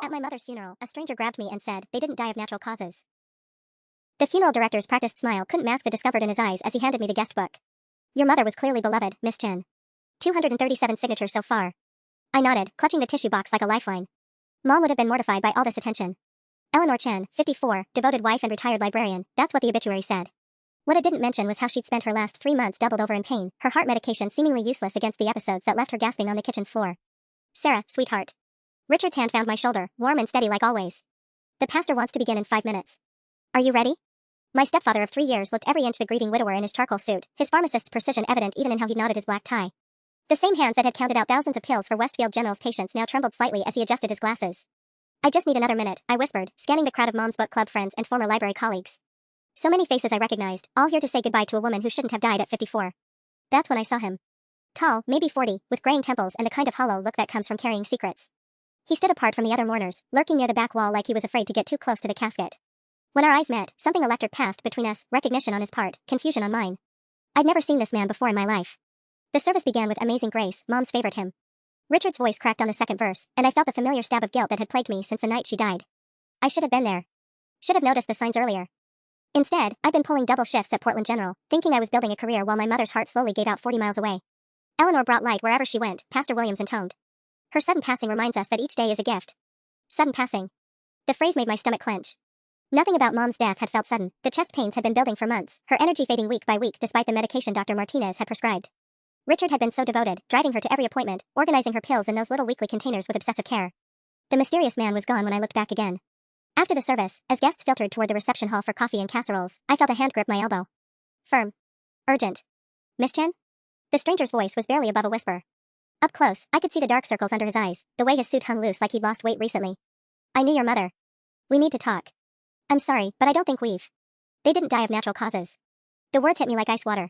At my mother's funeral, a stranger grabbed me and said they didn't die of natural causes. The funeral director's practiced smile couldn't mask the discomfort in his eyes as he handed me the guest book. Your mother was clearly beloved, Miss Chen. 237 signatures so far. I nodded, clutching the tissue box like a lifeline. Mom would have been mortified by all this attention. Eleanor Chen, 54, devoted wife and retired librarian, that's what the obituary said. What it didn't mention was how she'd spent her last 3 months doubled over in pain, her heart medication seemingly useless against the episodes that left her gasping on the kitchen floor. Sarah, sweetheart. Richard's hand found my shoulder, warm and steady like always. The pastor wants to begin in 5 minutes. Are you ready? My stepfather of 3 years looked every inch the grieving widower in his charcoal suit, his pharmacist's precision evident even in how he knotted his black tie. The same hands that had counted out thousands of pills for Westfield General's patients now trembled slightly as he adjusted his glasses. I just need another minute, I whispered, scanning the crowd of Mom's book club friends and former library colleagues. So many faces I recognized, all here to say goodbye to a woman who shouldn't have died at 54. That's when I saw him. Tall, maybe 40, with graying temples and the kind of hollow look that comes from carrying secrets. He stood apart from the other mourners, lurking near the back wall like he was afraid to get too close to the casket. When our eyes met, something electric passed between us, recognition on his part, confusion on mine. I'd never seen this man before in my life. The service began with Amazing Grace, Mom's favorite hymn. Richard's voice cracked on the second verse, and I felt the familiar stab of guilt that had plagued me since the night she died. I should have been there. Should have noticed the signs earlier. Instead, I'd been pulling double shifts at Portland General, thinking I was building a career while my mother's heart slowly gave out 40 miles away. Eleanor brought light wherever she went, Pastor Williams intoned. Her sudden passing reminds us that each day is a gift. Sudden passing. The phrase made my stomach clench. Nothing about Mom's death had felt sudden. The chest pains had been building for months, her energy fading week by week despite the medication Dr. Martinez had prescribed. Richard had been so devoted, driving her to every appointment, organizing her pills in those little weekly containers with obsessive care. The mysterious man was gone when I looked back again. After the service, as guests filtered toward the reception hall for coffee and casseroles, I felt a hand grip my elbow. Firm. Urgent. Miss Chen? The stranger's voice was barely above a whisper. Up close, I could see the dark circles under his eyes, the way his suit hung loose like he'd lost weight recently. I knew your mother. We need to talk. I'm sorry, but I don't think They didn't die of natural causes. The words hit me like ice water.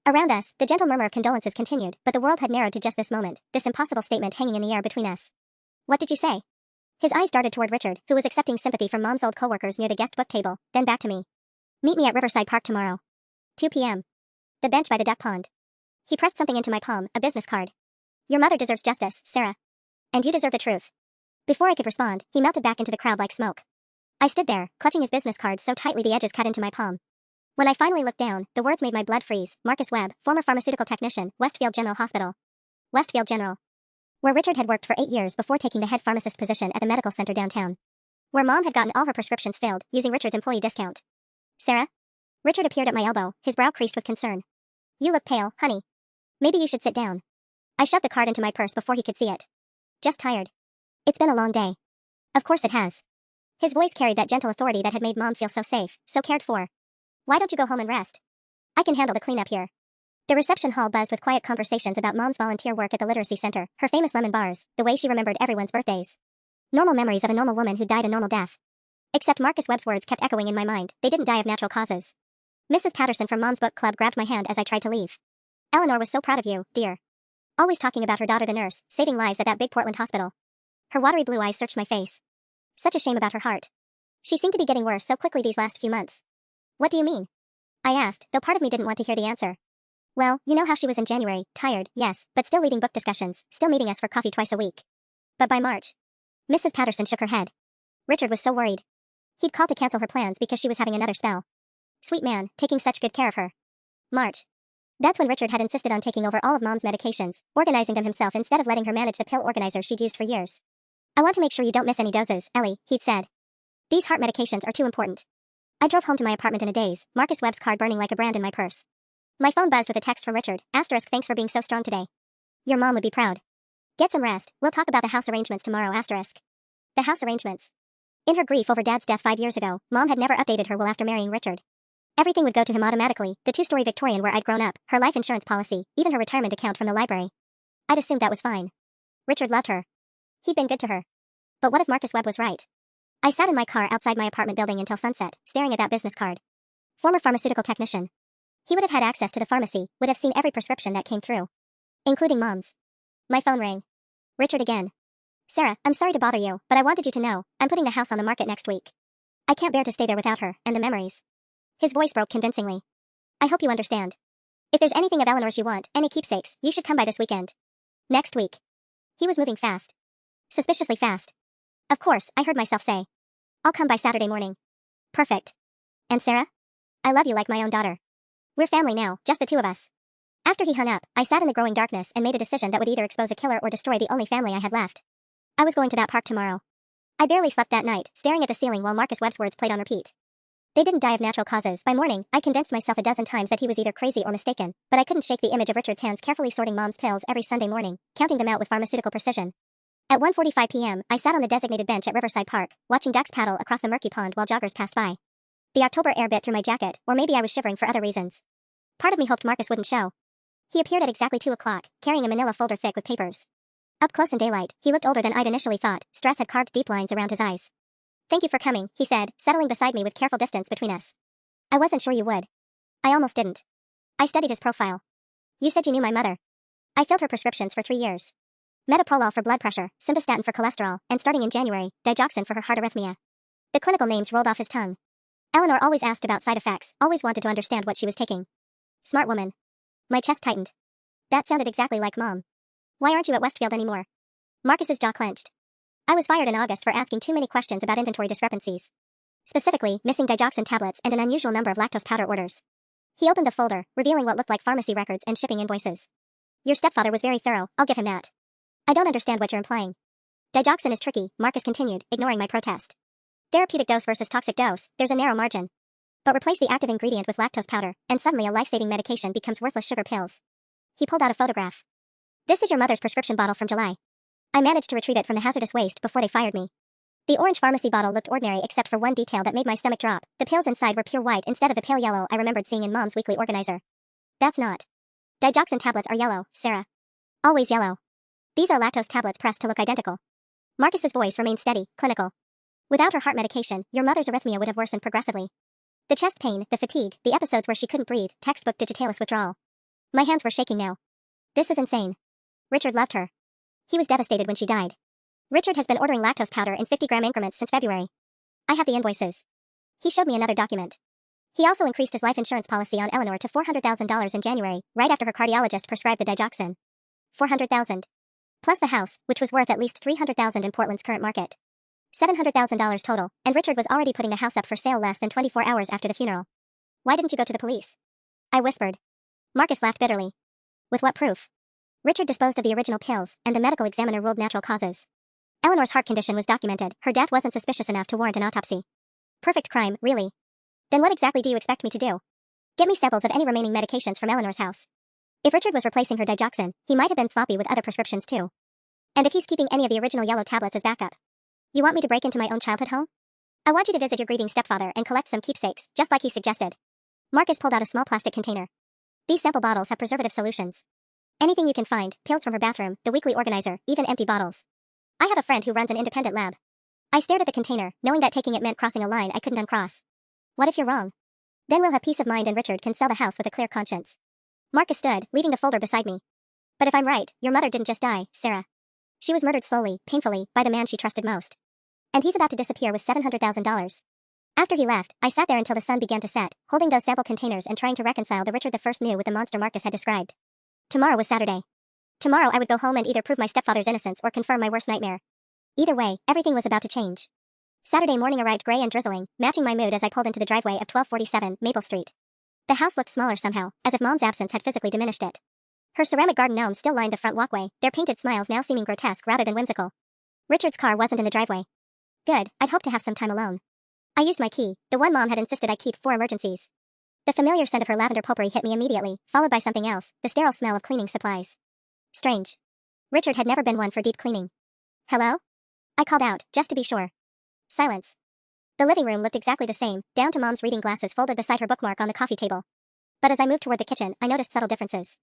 Around us, the gentle murmur of condolences continued, but the world had narrowed to just this moment, this impossible statement hanging in the air between us. What did you say? His eyes darted toward Richard, who was accepting sympathy from Mom's old coworkers near the guest book table, then back to me. Meet me at Riverside Park tomorrow. 2 p.m. The bench by the duck pond. He pressed something into my palm, a business card. Your mother deserves justice, Sarah. And you deserve the truth. Before I could respond, he melted back into the crowd like smoke. I stood there, clutching his business card so tightly the edges cut into my palm. When I finally looked down, the words made my blood freeze. Marcus Webb, former pharmaceutical technician, Westfield General Hospital. Westfield General. Where Richard had worked for 8 years before taking the head pharmacist position at the medical center downtown. Where Mom had gotten all her prescriptions filled, using Richard's employee discount. Sarah? Richard appeared at my elbow, his brow creased with concern. You look pale, honey. Maybe you should sit down. I shoved the card into my purse before he could see it. Just tired. It's been a long day. Of course it has. His voice carried that gentle authority that had made Mom feel so safe, so cared for. Why don't you go home and rest? I can handle the cleanup here. The reception hall buzzed with quiet conversations about Mom's volunteer work at the literacy center, her famous lemon bars, the way she remembered everyone's birthdays. Normal memories of a normal woman who died a normal death. Except Marcus Webb's words kept echoing in my mind, they didn't die of natural causes. Mrs. Patterson from Mom's book club grabbed my hand as I tried to leave. Eleanor was so proud of you, dear. Always talking about her daughter the nurse, saving lives at that big Portland hospital. Her watery blue eyes searched my face. Such a shame about her heart. She seemed to be getting worse so quickly these last few months. What do you mean? I asked, though part of me didn't want to hear the answer. Well, you know how she was in January, tired, yes, but still leading book discussions, still meeting us for coffee twice a week. But by March. Mrs. Patterson shook her head. Richard was so worried. He'd called to cancel her plans because she was having another spell. Sweet man, taking such good care of her. March. That's when Richard had insisted on taking over all of Mom's medications, organizing them himself instead of letting her manage the pill organizer she'd used for years. I want to make sure you don't miss any doses, Ellie, he'd said. These heart medications are too important. I drove home to my apartment in a daze, Marcus Webb's card burning like a brand in my purse. My phone buzzed with a text from Richard, *, thanks for being so strong today. Your mom would be proud. Get some rest, we'll talk about the house arrangements tomorrow, *. The house arrangements. In her grief over Dad's death 5 years ago, Mom had never updated her will after marrying Richard. Everything would go to him automatically, the 2-story Victorian where I'd grown up, her life insurance policy, even her retirement account from the library. I'd assumed that was fine. Richard loved her. He'd been good to her. But what if Marcus Webb was right? I sat in my car outside my apartment building until sunset, staring at that business card. Former pharmaceutical technician. He would have had access to the pharmacy, would have seen every prescription that came through. Including Mom's. My phone rang. Richard again. Sarah, I'm sorry to bother you, but I wanted you to know, I'm putting the house on the market next week. I can't bear to stay there without her, and the memories. His voice broke convincingly. I hope you understand. If there's anything of Eleanor's you want, any keepsakes, you should come by this weekend. Next week. He was moving fast. Suspiciously fast. Of course, I heard myself say. I'll come by Saturday morning. Perfect. And Sarah? I love you like my own daughter. We're family now, just the two of us. After he hung up, I sat in the growing darkness and made a decision that would either expose a killer or destroy the only family I had left. I was going to that park tomorrow. I barely slept that night, staring at the ceiling while Marcus Webb's words played on repeat. They didn't die of natural causes. By morning, I convinced myself a dozen times that he was either crazy or mistaken, but I couldn't shake the image of Richard's hands carefully sorting Mom's pills every Sunday morning, counting them out with pharmaceutical precision. At 1:45 p.m., I sat on the designated bench at Riverside Park, watching ducks paddle across the murky pond while joggers passed by. The October air bit through my jacket, or maybe I was shivering for other reasons. Part of me hoped Marcus wouldn't show. He appeared at exactly 2 o'clock, carrying a manila folder thick with papers. Up close in daylight, he looked older than I'd initially thought. Stress had carved deep lines around his eyes. Thank you for coming, he said, settling beside me with careful distance between us. I wasn't sure you would. I almost didn't. I studied his profile. You said you knew my mother. I filled her prescriptions for 3 years. Metoprolol for blood pressure, simvastatin for cholesterol, and starting in January, digoxin for her heart arrhythmia. The clinical names rolled off his tongue. Eleanor always asked about side effects, always wanted to understand what she was taking. Smart woman. My chest tightened. That sounded exactly like Mom. Why aren't you at Westfield anymore? Marcus's jaw clenched. I was fired in August for asking too many questions about inventory discrepancies. Specifically, missing digoxin tablets and an unusual number of lactose powder orders. He opened the folder, revealing what looked like pharmacy records and shipping invoices. Your stepfather was very thorough, I'll give him that. I don't understand what you're implying. Digoxin is tricky, Marcus continued, ignoring my protest. Therapeutic dose versus toxic dose, there's a narrow margin. But replace the active ingredient with lactose powder, and suddenly a life-saving medication becomes worthless sugar pills. He pulled out a photograph. This is your mother's prescription bottle from July. I managed to retrieve it from the hazardous waste before they fired me. The orange pharmacy bottle looked ordinary except for one detail that made my stomach drop. The pills inside were pure white instead of the pale yellow I remembered seeing in Mom's weekly organizer. That's not. Digoxin tablets are yellow, Sarah. Always yellow. These are lactose tablets pressed to look identical. Marcus's voice remained steady, clinical. Without her heart medication, your mother's arrhythmia would have worsened progressively. The chest pain, the fatigue, the episodes where she couldn't breathe, textbook digitalis withdrawal. My hands were shaking now. This is insane. Richard loved her. He was devastated when she died. Richard has been ordering lactose powder in 50-gram increments since February. I have the invoices. He showed me another document. He also increased his life insurance policy on Eleanor to $400,000 in January, right after her cardiologist prescribed the digoxin. $400,000. Plus the house, which was worth at least $300,000 in Portland's current market. $700,000 total, and Richard was already putting the house up for sale less than 24 hours after the funeral. Why didn't you go to the police? I whispered. Marcus laughed bitterly. With what proof? Richard disposed of the original pills, and the medical examiner ruled natural causes. Eleanor's heart condition was documented. Her death wasn't suspicious enough to warrant an autopsy. Perfect crime, really. Then what exactly do you expect me to do? Get me samples of any remaining medications from Eleanor's house. If Richard was replacing her digoxin, he might have been sloppy with other prescriptions too. And if he's keeping any of the original yellow tablets as backup. You want me to break into my own childhood home? I want you to visit your grieving stepfather and collect some keepsakes, just like he suggested. Marcus pulled out a small plastic container. These sample bottles have preservative solutions. Anything you can find, pills from her bathroom, the weekly organizer, even empty bottles. I have a friend who runs an independent lab. I stared at the container, knowing that taking it meant crossing a line I couldn't uncross. What if you're wrong? Then we'll have peace of mind and Richard can sell the house with a clear conscience. Marcus stood, leaving the folder beside me. But if I'm right, your mother didn't just die, Sarah. She was murdered slowly, painfully, by the man she trusted most. And he's about to disappear with $700,000. After he left, I sat there until the sun began to set, holding those sample containers and trying to reconcile the Richard I knew with the monster Marcus had described. Tomorrow was Saturday. Tomorrow I would go home and either prove my stepfather's innocence or confirm my worst nightmare. Either way, everything was about to change. Saturday morning arrived gray and drizzling, matching my mood as I pulled into the driveway of 1247 Maple Street. The house looked smaller somehow, as if Mom's absence had physically diminished it. Her ceramic garden gnomes still lined the front walkway, their painted smiles now seeming grotesque rather than whimsical. Richard's car wasn't in the driveway. Good, I'd hoped to have some time alone. I used my key, the one Mom had insisted I keep for emergencies. The familiar scent of her lavender potpourri hit me immediately, followed by something else, the sterile smell of cleaning supplies. Strange. Richard had never been one for deep cleaning. Hello? I called out, just to be sure. Silence. The living room looked exactly the same, down to Mom's reading glasses folded beside her bookmark on the coffee table. But as I moved toward the kitchen, I noticed subtle differences.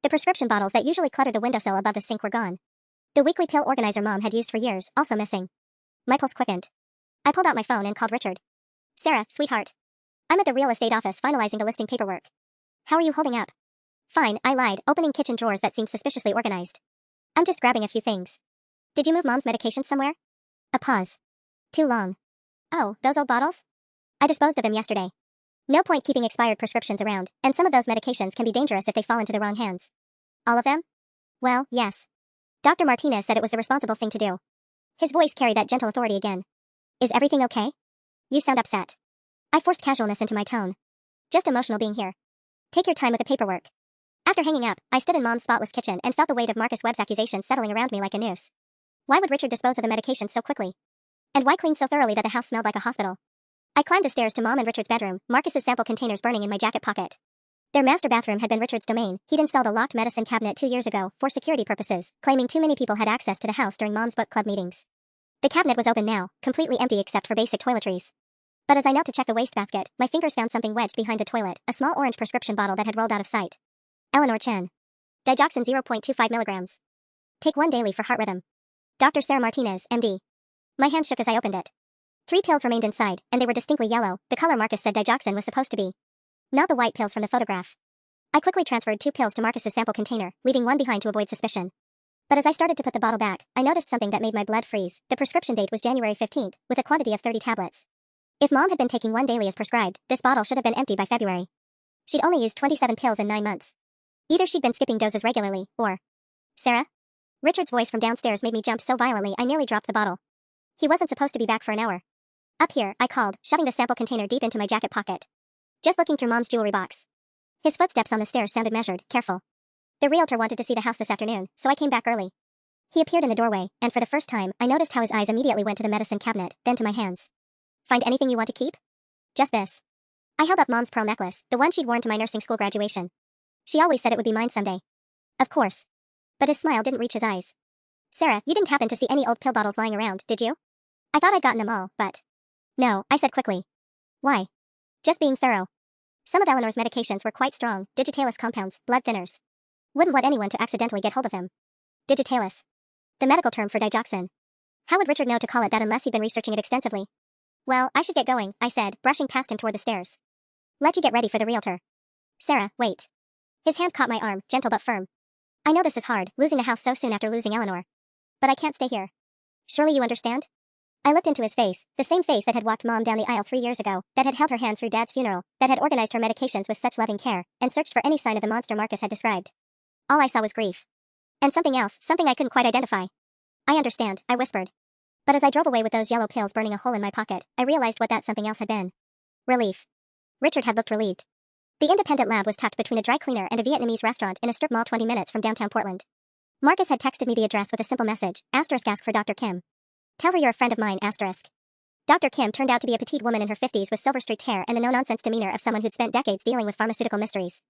The prescription bottles that usually cluttered the windowsill above the sink were gone. The weekly pill organizer Mom had used for years, also missing. My pulse quickened. I pulled out my phone and called Richard. Sarah, sweetheart. I'm at the real estate office finalizing the listing paperwork. How are you holding up? Fine, I lied, opening kitchen drawers that seemed suspiciously organized. I'm just grabbing a few things. Did you move Mom's medications somewhere? A pause. Too long. Oh, those old bottles? I disposed of them yesterday. No point keeping expired prescriptions around, and some of those medications can be dangerous if they fall into the wrong hands. All of them? Well, yes. Dr. Martinez said it was the responsible thing to do. His voice carried that gentle authority again. Is everything okay? You sound upset. I forced casualness into my tone. Just emotional being here. Take your time with the paperwork. After hanging up, I stood in Mom's spotless kitchen and felt the weight of Marcus Webb's accusations settling around me like a noose. Why would Richard dispose of the medication so quickly? And why clean so thoroughly that the house smelled like a hospital? I climbed the stairs to Mom and Richard's bedroom, Marcus's sample containers burning in my jacket pocket. Their master bathroom had been Richard's domain. He'd installed a locked medicine cabinet 2 years ago, for security purposes, claiming too many people had access to the house during Mom's book club meetings. The cabinet was open now, completely empty except for basic toiletries. But as I knelt to check the wastebasket, my fingers found something wedged behind the toilet, a small orange prescription bottle that had rolled out of sight. Eleanor Chen. Digoxin 0.25 milligrams. Take 1 daily for heart rhythm. Dr. Sarah Martinez, MD. My hand shook as I opened it. 3 pills remained inside, and they were distinctly yellow, the color Marcus said digoxin was supposed to be. Not the white pills from the photograph. I quickly transferred 2 pills to Marcus's sample container, leaving 1 behind to avoid suspicion. But as I started to put the bottle back, I noticed something that made my blood freeze. The prescription date was January 15th, with a quantity of 30 tablets. If Mom had been taking 1 daily as prescribed, this bottle should have been empty by February. She'd only used 27 pills in 9 months. Either she'd been skipping doses regularly, or... Sarah? Richard's voice from downstairs made me jump so violently I nearly dropped the bottle. He wasn't supposed to be back for an hour. Up here, I called, shoving the sample container deep into my jacket pocket. Just looking through Mom's jewelry box. His footsteps on the stairs sounded measured, careful. The realtor wanted to see the house this afternoon, so I came back early. He appeared in the doorway, and for the first time, I noticed how his eyes immediately went to the medicine cabinet, then to my hands. Find anything you want to keep? Just this. I held up Mom's pearl necklace, the one she'd worn to my nursing school graduation. She always said it would be mine someday. Of course. But his smile didn't reach his eyes. Sarah, you didn't happen to see any old pill bottles lying around, did you? I thought I'd gotten them all, but... No, I said quickly. Why? Just being thorough. Some of Eleanor's medications were quite strong, digitalis compounds, blood thinners. Wouldn't want anyone to accidentally get hold of them. Digitalis. The medical term for digoxin. How would Richard know to call it that unless he'd been researching it extensively? Well, I should get going, I said, brushing past him toward the stairs. Let you get ready for the realtor. Sarah, wait. His hand caught my arm, gentle but firm. I know this is hard, losing the house so soon after losing Eleanor. But I can't stay here. Surely you understand? I looked into his face, the same face that had walked Mom down the aisle 3 years ago, that had held her hand through Dad's funeral, that had organized her medications with such loving care, and searched for any sign of the monster Marcus had described. All I saw was grief. And something else, something I couldn't quite identify. I understand, I whispered. But as I drove away with those yellow pills burning a hole in my pocket, I realized what that something else had been. Relief. Richard had looked relieved. The independent lab was tucked between a dry cleaner and a Vietnamese restaurant in a strip mall 20 minutes from downtown Portland. Marcus had texted me the address with a simple message, *ask for Dr. Kim. Tell her you're a friend of mine, *. Dr. Kim turned out to be a petite woman in her 50s with silver-streaked hair and the no-nonsense demeanor of someone who'd spent decades dealing with pharmaceutical mysteries.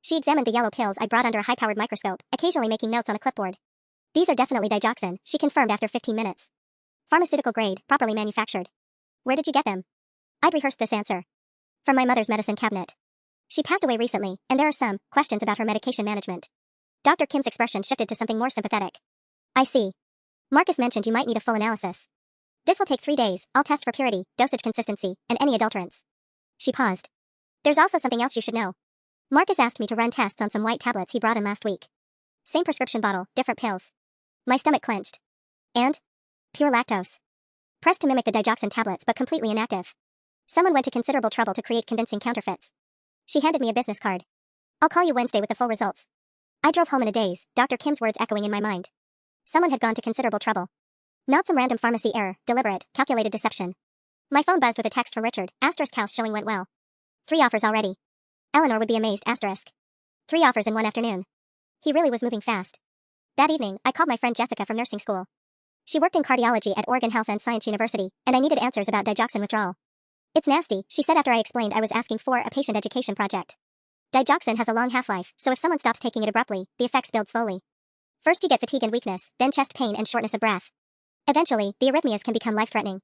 She examined the yellow pills I brought under a high-powered microscope, occasionally making notes on a clipboard. These are definitely digoxin, she confirmed after 15 minutes. Pharmaceutical grade, properly manufactured. Where did you get them? I'd rehearsed this answer. From my mother's medicine cabinet. She passed away recently, and there are some questions about her medication management. Dr. Kim's expression shifted to something more sympathetic. I see. Marcus mentioned you might need a full analysis. This will take 3 days. I'll test for purity, dosage consistency, and any adulterants. She paused. There's also something else you should know. Marcus asked me to run tests on some white tablets he brought in last week. Same prescription bottle, different pills. My stomach clenched. And? Pure lactose. Pressed to mimic the digoxin tablets but completely inactive. Someone went to considerable trouble to create convincing counterfeits. She handed me a business card. I'll call you Wednesday with the full results. I drove home in a daze, Dr. Kim's words echoing in my mind. Someone had gone to considerable trouble. Not some random pharmacy error, deliberate, calculated deception. My phone buzzed with a text from Richard, * house showing went well. 3 offers already. Eleanor would be amazed, *. 3 offers in 1 afternoon. He really was moving fast. That evening, I called my friend Jessica from nursing school. She worked in cardiology at Oregon Health and Science University, and I needed answers about digoxin withdrawal. It's nasty, she said after I explained I was asking for a patient education project. Digoxin has a long half-life, so if someone stops taking it abruptly, the effects build slowly. First you get fatigue and weakness, then chest pain and shortness of breath. Eventually, the arrhythmias can become life-threatening.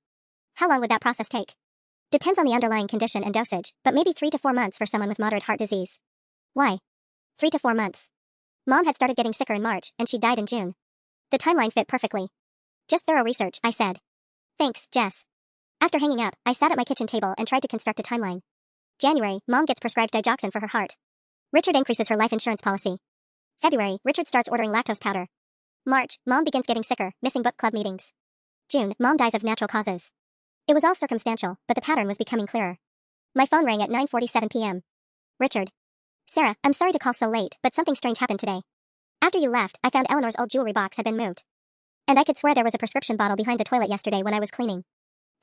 How long would that process take? Depends on the underlying condition and dosage, but maybe 3 to 4 months for someone with moderate heart disease. Why? 3 to 4 months. Mom had started getting sicker in March, and she died in June. The timeline fit perfectly. Just thorough research, I said. Thanks, Jess. After hanging up, I sat at my kitchen table and tried to construct a timeline. January, Mom gets prescribed digoxin for her heart. Richard increases her life insurance policy. February, Richard starts ordering lactose powder. March, Mom begins getting sicker, missing book club meetings. June, Mom dies of natural causes. It was all circumstantial, but the pattern was becoming clearer. My phone rang at 9:47 p.m. Richard. Sarah, I'm sorry to call so late, but something strange happened today. After you left, I found Eleanor's old jewelry box had been moved. And I could swear there was a prescription bottle behind the toilet yesterday when I was cleaning.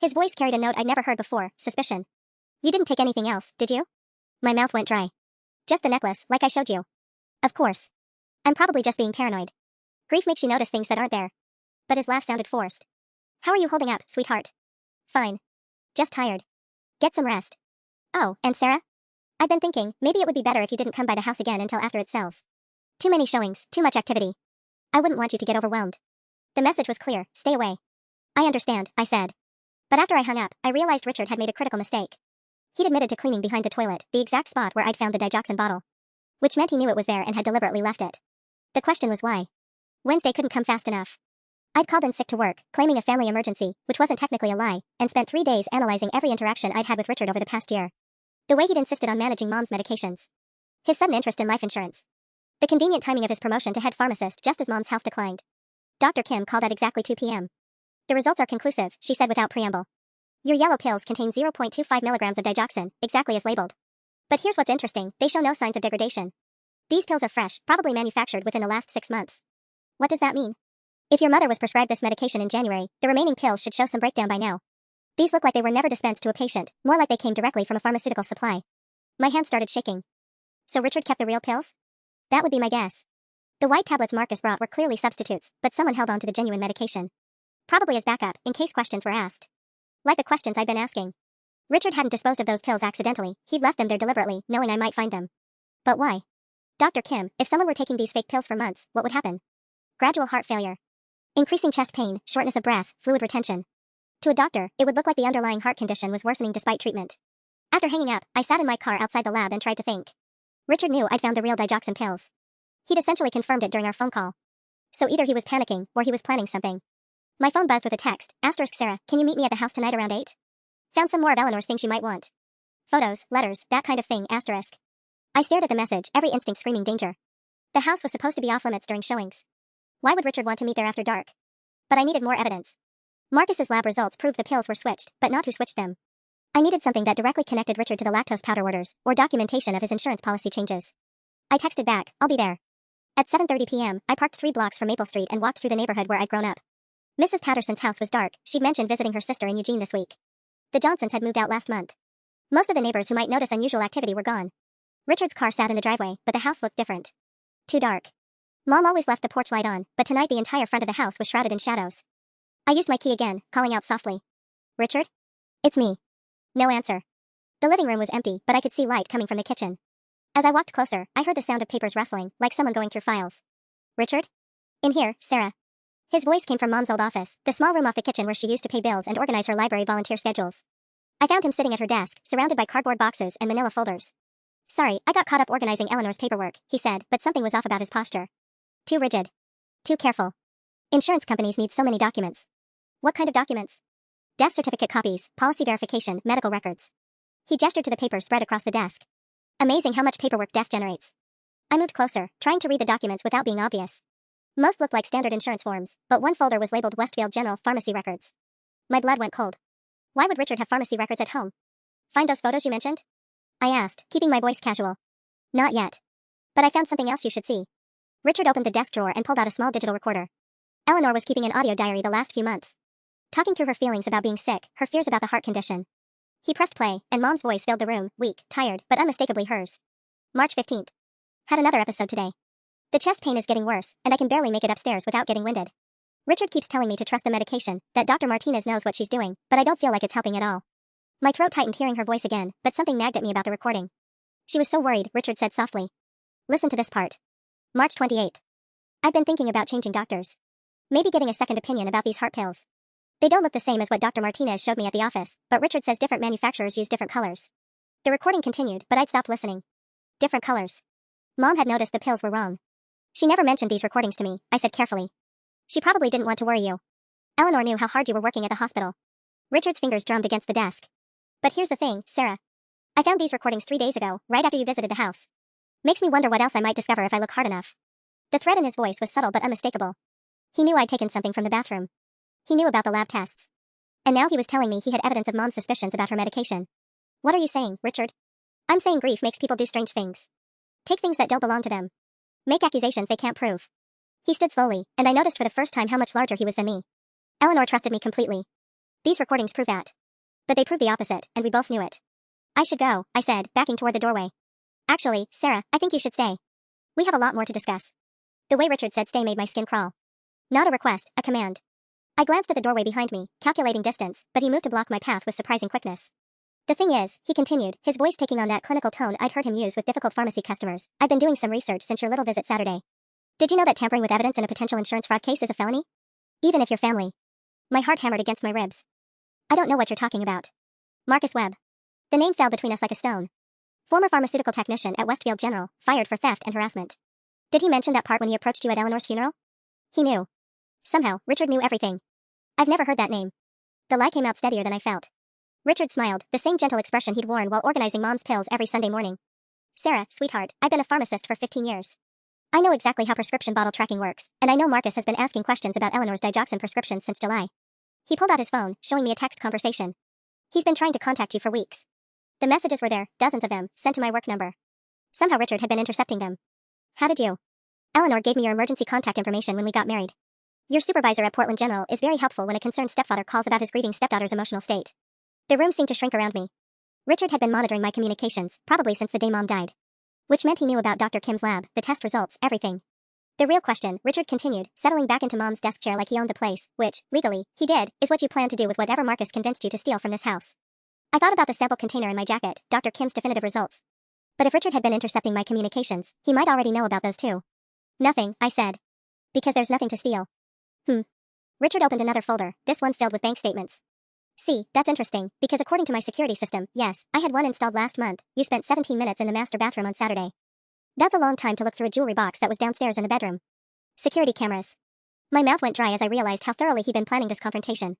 His voice carried a note I'd never heard before, suspicion. You didn't take anything else, did you? My mouth went dry. Just the necklace, like I showed you. Of course. I'm probably just being paranoid. Grief makes you notice things that aren't there. But his laugh sounded forced. How are you holding up, sweetheart? Fine. Just tired. Get some rest. Oh, and Sarah? I've been thinking, maybe it would be better if you didn't come by the house again until after it sells. Too many showings, too much activity. I wouldn't want you to get overwhelmed. The message was clear, stay away. I understand, I said. But after I hung up, I realized Richard had made a critical mistake. He'd admitted to cleaning behind the toilet, the exact spot where I'd found the digoxin bottle. Which meant he knew it was there and had deliberately left it. The question was why. Wednesday couldn't come fast enough. I'd called in sick to work, claiming a family emergency, which wasn't technically a lie, and spent 3 days analyzing every interaction I'd had with Richard over the past year. The way he'd insisted on managing Mom's medications. His sudden interest in life insurance. The convenient timing of his promotion to head pharmacist just as Mom's health declined. Dr. Kim called at exactly 2 p.m. The results are conclusive, she said without preamble. Your yellow pills contain 0.25 milligrams of digoxin, exactly as labeled. But here's what's interesting, they show no signs of degradation. These pills are fresh, probably manufactured within the last 6 months. What does that mean? If your mother was prescribed this medication in January, the remaining pills should show some breakdown by now. These look like they were never dispensed to a patient, more like they came directly from a pharmaceutical supply. My hand started shaking. So Richard kept the real pills? That would be my guess. The white tablets Marcus brought were clearly substitutes, but someone held on to the genuine medication. Probably as backup, in case questions were asked. Like the questions I'd been asking. Richard hadn't disposed of those pills accidentally, he'd left them there deliberately, knowing I might find them. But why? Dr. Kim, if someone were taking these fake pills for months, what would happen? Gradual heart failure. Increasing chest pain, shortness of breath, fluid retention. To a doctor, it would look like the underlying heart condition was worsening despite treatment. After hanging up, I sat in my car outside the lab and tried to think. Richard knew I'd found the real digoxin pills. He'd essentially confirmed it during our phone call. So either he was panicking, or he was planning something. My phone buzzed with a text, Sarah, can you meet me at the house tonight around 8? Found some more of Eleanor's things you might want. Photos, letters, that kind of thing, I stared at the message, every instinct screaming danger. The house was supposed to be off limits during showings. Why would Richard want to meet there after dark? But I needed more evidence. Marcus's lab results proved the pills were switched, but not who switched them. I needed something that directly connected Richard to the lactose powder orders, or documentation of his insurance policy changes. I texted back, I'll be there. At 7:30 p.m., I parked 3 blocks from Maple Street and walked through the neighborhood where I'd grown up. Mrs. Patterson's house was dark, she'd mentioned visiting her sister in Eugene this week. The Johnsons had moved out last month. Most of the neighbors who might notice unusual activity were gone. Richard's car sat in the driveway, but the house looked different. Too dark. Mom always left the porch light on, but tonight the entire front of the house was shrouded in shadows. I used my key again, calling out softly. Richard? It's me. No answer. The living room was empty, but I could see light coming from the kitchen. As I walked closer, I heard the sound of papers rustling, like someone going through files. Richard? In here, Sarah. His voice came from Mom's old office, the small room off the kitchen where she used to pay bills and organize her library volunteer schedules. I found him sitting at her desk, surrounded by cardboard boxes and manila folders. Sorry, I got caught up organizing Eleanor's paperwork, he said, but something was off about his posture. Too rigid. Too careful. Insurance companies need so many documents. What kind of documents? Death certificate copies, policy verification, medical records. He gestured to the papers spread across the desk. Amazing how much paperwork death generates. I moved closer, trying to read the documents without being obvious. Most looked like standard insurance forms, but one folder was labeled Westfield General Pharmacy Records. My blood went cold. Why would Richard have pharmacy records at home? Find those photos you mentioned? I asked, keeping my voice casual. Not yet. But I found something else you should see. Richard opened the desk drawer and pulled out a small digital recorder. Eleanor was keeping an audio diary the last few months. Talking through her feelings about being sick, her fears about the heart condition. He pressed play, and Mom's voice filled the room, weak, tired, but unmistakably hers. March 15th. Had another episode today. The chest pain is getting worse, and I can barely make it upstairs without getting winded. Richard keeps telling me to trust the medication, that Dr. Martinez knows what she's doing, but I don't feel like it's helping at all. My throat tightened hearing her voice again, but something nagged at me about the recording. She was so worried, Richard said softly. Listen to this part. March 28th. I've been thinking about changing doctors. Maybe getting a second opinion about these heart pills. They don't look the same as what Dr. Martinez showed me at the office, but Richard says different manufacturers use different colors. The recording continued, but I'd stopped listening. Different colors. Mom had noticed the pills were wrong. She never mentioned these recordings to me, I said carefully. She probably didn't want to worry you. Eleanor knew how hard you were working at the hospital. Richard's fingers drummed against the desk. But here's the thing, Sarah. I found these recordings 3 days ago, right after you visited the house. Makes me wonder what else I might discover if I look hard enough. The threat in his voice was subtle but unmistakable. He knew I'd taken something from the bathroom. He knew about the lab tests. And now he was telling me he had evidence of Mom's suspicions about her medication. What are you saying, Richard? I'm saying grief makes people do strange things. Take things that don't belong to them. Make accusations they can't prove. He stood slowly, and I noticed for the first time how much larger he was than me. Eleanor trusted me completely. These recordings prove that. But they prove the opposite, and we both knew it. I should go, I said, backing toward the doorway. Actually, Sarah, I think you should stay. We have a lot more to discuss. The way Richard said stay made my skin crawl. Not a request, a command. I glanced at the doorway behind me, calculating distance, but he moved to block my path with surprising quickness. The thing is, he continued, his voice taking on that clinical tone I'd heard him use with difficult pharmacy customers. I've been doing some research since your little visit Saturday. Did you know that tampering with evidence in a potential insurance fraud case is a felony? Even if you're family. My heart hammered against my ribs. I don't know what you're talking about. Marcus Webb. The name fell between us like a stone. Former pharmaceutical technician at Westfield General, fired for theft and harassment. Did he mention that part when he approached you at Eleanor's funeral? He knew. Somehow, Richard knew everything. I've never heard that name. The lie came out steadier than I felt. Richard smiled, the same gentle expression he'd worn while organizing Mom's pills every Sunday morning. Sarah, sweetheart, I've been a pharmacist for 15 years. I know exactly how prescription bottle tracking works, and I know Marcus has been asking questions about Eleanor's digoxin prescriptions since July. He pulled out his phone, showing me a text conversation. He's been trying to contact you for weeks. The messages were there, dozens of them, sent to my work number. Somehow Richard had been intercepting them. How did you? Eleanor gave me your emergency contact information when we got married. Your supervisor at Portland General is very helpful when a concerned stepfather calls about his grieving stepdaughter's emotional state. The room seemed to shrink around me. Richard had been monitoring my communications, probably since the day Mom died. Which meant he knew about Dr. Kim's lab, the test results, everything. The real question, Richard continued, settling back into Mom's desk chair like he owned the place, which, legally, he did, is what you plan to do with whatever Marcus convinced you to steal from this house. I thought about the sample container in my jacket, Dr. Kim's definitive results. But if Richard had been intercepting my communications, he might already know about those too. Nothing, I said. Because there's nothing to steal. Richard opened another folder, this one filled with bank statements. See, that's interesting, because according to my security system, yes, I had one installed last month. You spent 17 minutes in the master bathroom on Saturday. That's a long time to look through a jewelry box that was downstairs in the bedroom. Security cameras. My mouth went dry as I realized how thoroughly he'd been planning this confrontation.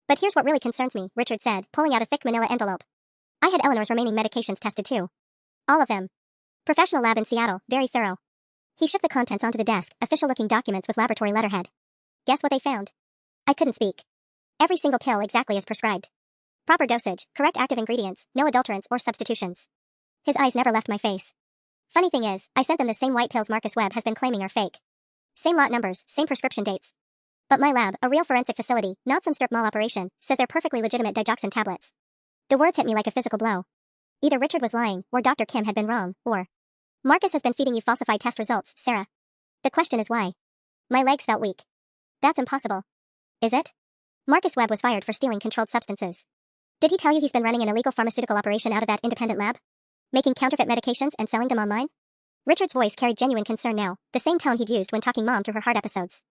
But here's what really concerns me, Richard said, pulling out a thick manila envelope. I had Eleanor's remaining medications tested too. All of them. Professional lab in Seattle, very thorough. He shook the contents onto the desk, official-looking documents with laboratory letterhead. Guess what they found? I couldn't speak. Every single pill exactly as prescribed. Proper dosage, correct active ingredients, no adulterants or substitutions. His eyes never left my face. Funny thing is, I sent them the same white pills Marcus Webb has been claiming are fake. Same lot numbers, same prescription dates. But my lab, a real forensic facility, not some strip mall operation, says they're perfectly legitimate digoxin tablets. The words hit me like a physical blow. Either Richard was lying, or Dr. Kim had been wrong, or Marcus has been feeding you falsified test results, Sarah. The question is why. My legs felt weak. That's impossible. Is it? Marcus Webb was fired for stealing controlled substances. Did he tell you he's been running an illegal pharmaceutical operation out of that independent lab? Making counterfeit medications and selling them online? Richard's voice carried genuine concern now, the same tone he'd used when talking Mom through her heart episodes.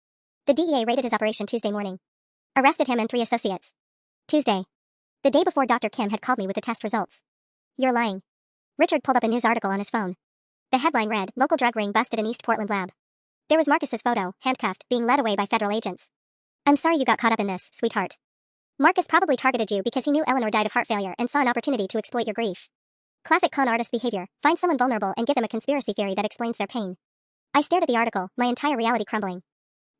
The DEA raided his operation Tuesday morning. Arrested him and 3 associates. Tuesday. The day before Dr. Kim had called me with the test results. You're lying. Richard pulled up a news article on his phone. The headline read, Local drug ring busted in East Portland lab. There was Marcus's photo, handcuffed, being led away by federal agents. I'm sorry you got caught up in this, sweetheart. Marcus probably targeted you because he knew Eleanor died of heart failure and saw an opportunity to exploit your grief. Classic con artist behavior, find someone vulnerable and give them a conspiracy theory that explains their pain. I stared at the article, my entire reality crumbling.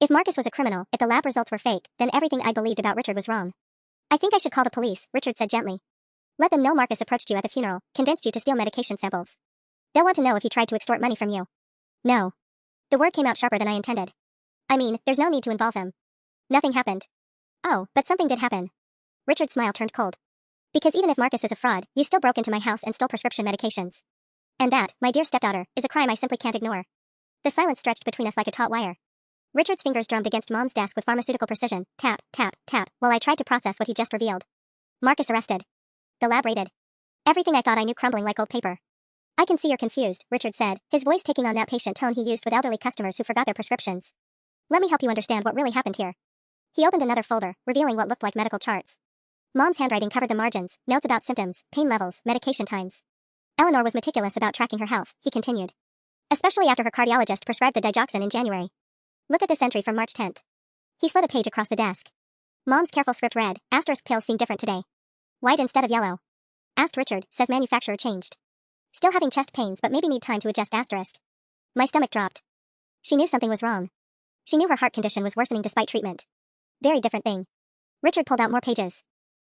If Marcus was a criminal, if the lab results were fake, then everything I believed about Richard was wrong. I think I should call the police, Richard said gently. Let them know Marcus approached you at the funeral, convinced you to steal medication samples. They'll want to know if he tried to extort money from you. No. The word came out sharper than I intended. I mean, there's no need to involve them. Nothing happened. Oh, but something did happen. Richard's smile turned cold. Because even if Marcus is a fraud, you still broke into my house and stole prescription medications. And that, my dear stepdaughter, is a crime I simply can't ignore. The silence stretched between us like a taut wire. Richard's fingers drummed against Mom's desk with pharmaceutical precision, tap, tap, tap, while I tried to process what he just revealed. Marcus arrested. The lab raided. Everything I thought I knew crumbling like old paper. I can see you're confused, Richard said, his voice taking on that patient tone he used with elderly customers who forgot their prescriptions. Let me help you understand what really happened here. He opened another folder, revealing what looked like medical charts. Mom's handwriting covered the margins, notes about symptoms, pain levels, medication times. Eleanor was meticulous about tracking her health, he continued. Especially after her cardiologist prescribed the digoxin in January. Look at this entry from March 10th. He slid a page across the desk. Mom's careful script read, asterisk pills seem different today. White instead of yellow. Asked Richard, says manufacturer changed. Still having chest pains but maybe need time to adjust asterisk. My stomach dropped. She knew something was wrong. She knew her heart condition was worsening despite treatment. Very different thing. Richard pulled out more pages.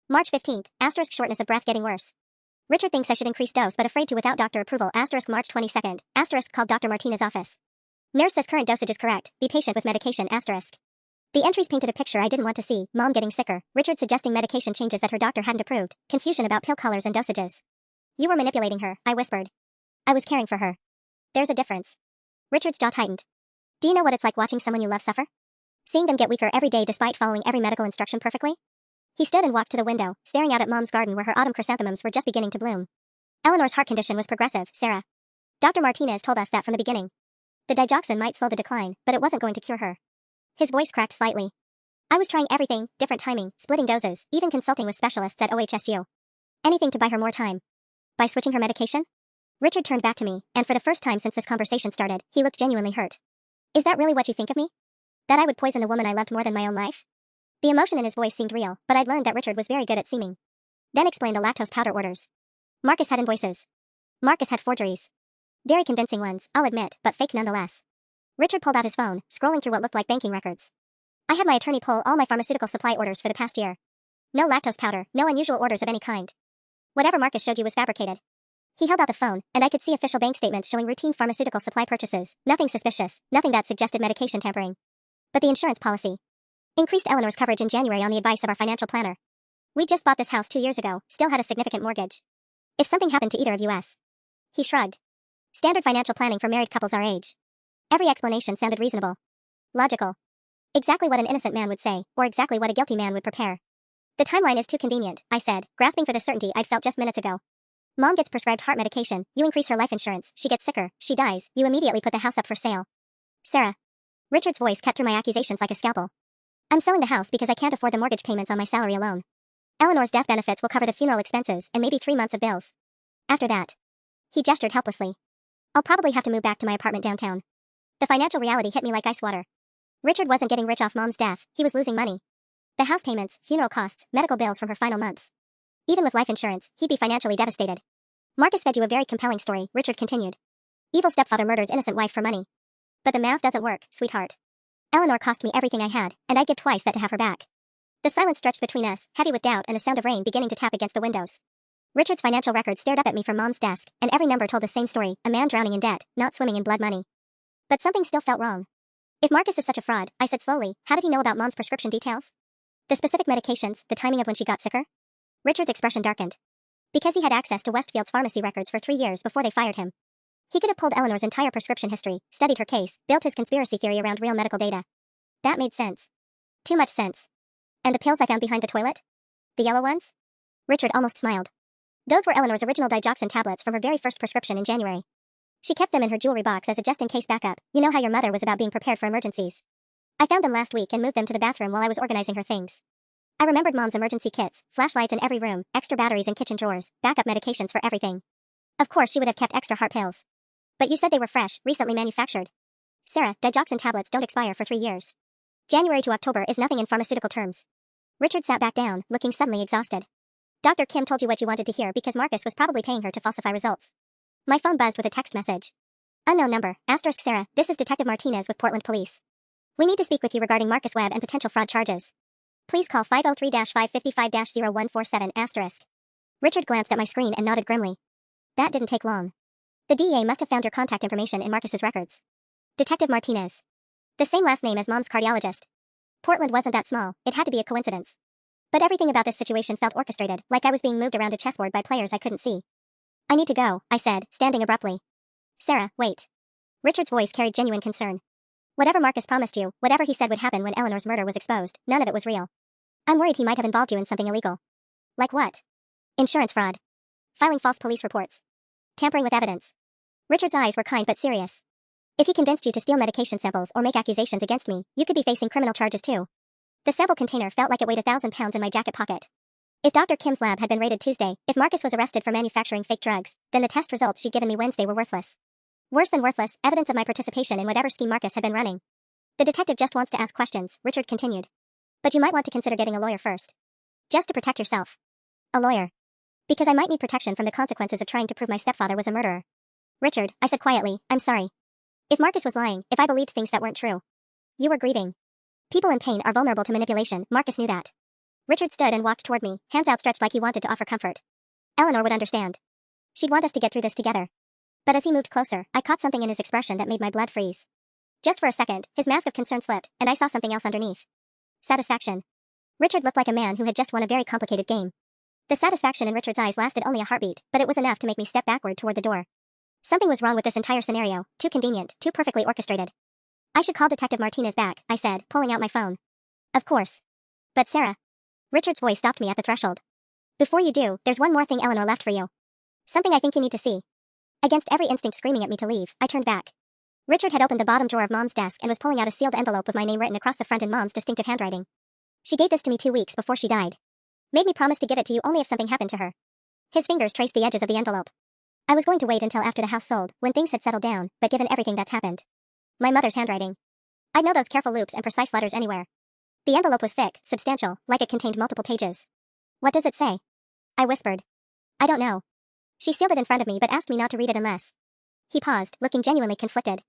March 15th, asterisk shortness of breath getting worse. Richard thinks I should increase dose but afraid to without doctor approval, asterisk March 22nd, asterisk called Dr. Martinez's office. Nurse says current dosage is correct. Be patient with medication, asterisk. The entries painted a picture I didn't want to see, mom getting sicker, Richard suggesting medication changes that her doctor hadn't approved, confusion about pill colors and dosages. You were manipulating her, I whispered. I was caring for her. There's a difference. Richard's jaw tightened. Do you know what it's like watching someone you love suffer? Seeing them get weaker every day despite following every medical instruction perfectly? He stood and walked to the window, staring out at Mom's garden where her autumn chrysanthemums were just beginning to bloom. Eleanor's heart condition was progressive, Sarah. Dr. Martinez told us that from the beginning. The digoxin might slow the decline, but it wasn't going to cure her. His voice cracked slightly. I was trying everything, different timing, splitting doses, even consulting with specialists at OHSU. Anything to buy her more time. By switching her medication? Richard turned back to me, and for the first time since this conversation started, he looked genuinely hurt. Is that really what you think of me? That I would poison the woman I loved more than my own life? The emotion in his voice seemed real, but I'd learned that Richard was very good at seeming. Then explained the lactose powder orders. Marcus had invoices. Marcus had forgeries. Very convincing ones, I'll admit, but fake nonetheless. Richard pulled out his phone, scrolling through what looked like banking records. I had my attorney pull all my pharmaceutical supply orders for the past year. No lactose powder, no unusual orders of any kind. Whatever Marcus showed you was fabricated. He held out the phone, and I could see official bank statements showing routine pharmaceutical supply purchases, nothing suspicious, nothing that suggested medication tampering. But the insurance policy increased Eleanor's coverage in January on the advice of our financial planner. We just bought this house 2 years ago, still had a significant mortgage. If something happened to either of us. He shrugged. Standard financial planning for married couples our age. Every explanation sounded reasonable. Logical. Exactly what an innocent man would say, or exactly what a guilty man would prepare. The timeline is too convenient, I said, grasping for the certainty I'd felt just minutes ago. Mom gets prescribed heart medication, you increase her life insurance, she gets sicker, she dies, you immediately put the house up for sale. Sarah. Richard's voice cut through my accusations like a scalpel. I'm selling the house because I can't afford the mortgage payments on my salary alone. Eleanor's death benefits will cover the funeral expenses and maybe 3 months of bills. After that. He gestured helplessly. I'll probably have to move back to my apartment downtown. The financial reality hit me like ice water. Richard wasn't getting rich off Mom's death, he was losing money. The house payments, funeral costs, medical bills from her final months. Even with life insurance, he'd be financially devastated. Marcus fed you a very compelling story, Richard continued. Evil stepfather murders innocent wife for money. But the math doesn't work, sweetheart. Eleanor cost me everything I had, and I'd give twice that to have her back. The silence stretched between us, heavy with doubt and the sound of rain beginning to tap against the windows. Richard's financial records stared up at me from Mom's desk, and every number told the same story, a man drowning in debt, not swimming in blood money. But something still felt wrong. If Marcus is such a fraud, I said slowly, how did he know about Mom's prescription details? The specific medications, the timing of when she got sicker? Richard's expression darkened. Because he had access to Westfield's pharmacy records for 3 years before they fired him. He could have pulled Eleanor's entire prescription history, studied her case, built his conspiracy theory around real medical data. That made sense. Too much sense. And the pills I found behind the toilet? The yellow ones? Richard almost smiled. Those were Eleanor's original digoxin tablets from her very first prescription in January. She kept them in her jewelry box as a just-in-case backup. You know how your mother was about being prepared for emergencies. I found them last week and moved them to the bathroom while I was organizing her things. I remembered Mom's emergency kits, flashlights in every room, extra batteries in kitchen drawers, backup medications for everything. Of course she would have kept extra heart pills. But you said they were fresh, recently manufactured. Sarah, digoxin tablets don't expire for 3 years. January to October is nothing in pharmaceutical terms. Richard sat back down, looking suddenly exhausted. Dr. Kim told you what you wanted to hear because Marcus was probably paying her to falsify results. My phone buzzed with a text message. Unknown number, asterisk Sarah, this is Detective Martinez with Portland Police. We need to speak with you regarding Marcus Webb and potential fraud charges. Please call 503-555-0147 asterisk. Richard glanced at my screen and nodded grimly. That didn't take long. The DEA must have found your contact information in Marcus's records. Detective Martinez. The same last name as Mom's cardiologist. Portland wasn't that small, it had to be a coincidence. But everything about this situation felt orchestrated, like I was being moved around a chessboard by players I couldn't see. I need to go, I said, standing abruptly. Sarah, wait. Richard's voice carried genuine concern. Whatever Marcus promised you, whatever he said would happen when Eleanor's murder was exposed, none of it was real. I'm worried he might have involved you in something illegal. Like what? Insurance fraud. Filing false police reports. Tampering with evidence. Richard's eyes were kind but serious. If he convinced you to steal medication samples or make accusations against me, you could be facing criminal charges too. The sample container felt like it weighed 1,000 pounds in my jacket pocket. If Dr. Kim's lab had been raided Tuesday, if Marcus was arrested for manufacturing fake drugs, then the test results she'd given me Wednesday were worthless. Worse than worthless, evidence of my participation in whatever scheme Marcus had been running. The detective just wants to ask questions, Richard continued. But you might want to consider getting a lawyer first. Just to protect yourself. A lawyer. Because I might need protection from the consequences of trying to prove my stepfather was a murderer. Richard, I said quietly, I'm sorry. If Marcus was lying, if I believed things that weren't true. You were grieving. People in pain are vulnerable to manipulation, Marcus knew that. Richard stood and walked toward me, hands outstretched like he wanted to offer comfort. Eleanor would understand. She'd want us to get through this together. But as he moved closer, I caught something in his expression that made my blood freeze. Just for a second, his mask of concern slipped, and I saw something else underneath. Satisfaction. Richard looked like a man who had just won a very complicated game. The satisfaction in Richard's eyes lasted only a heartbeat, but it was enough to make me step backward toward the door. Something was wrong with this entire scenario, too convenient, too perfectly orchestrated. I should call Detective Martinez back, I said, pulling out my phone. Of course. But Sarah. Richard's voice stopped me at the threshold. Before you do, there's one more thing Eleanor left for you. Something I think you need to see. Against every instinct screaming at me to leave, I turned back. Richard had opened the bottom drawer of Mom's desk and was pulling out a sealed envelope with my name written across the front in Mom's distinctive handwriting. She gave this to me 2 weeks before she died. Made me promise to give it to you only if something happened to her. His fingers traced the edges of the envelope. I was going to wait until after the house sold, when things had settled down, but given everything that's happened. My mother's handwriting. I'd know those careful loops and precise letters anywhere. The envelope was thick, substantial, like it contained multiple pages. What does it say? I whispered. I don't know. She sealed it in front of me but asked me not to read it unless. He paused, looking genuinely conflicted.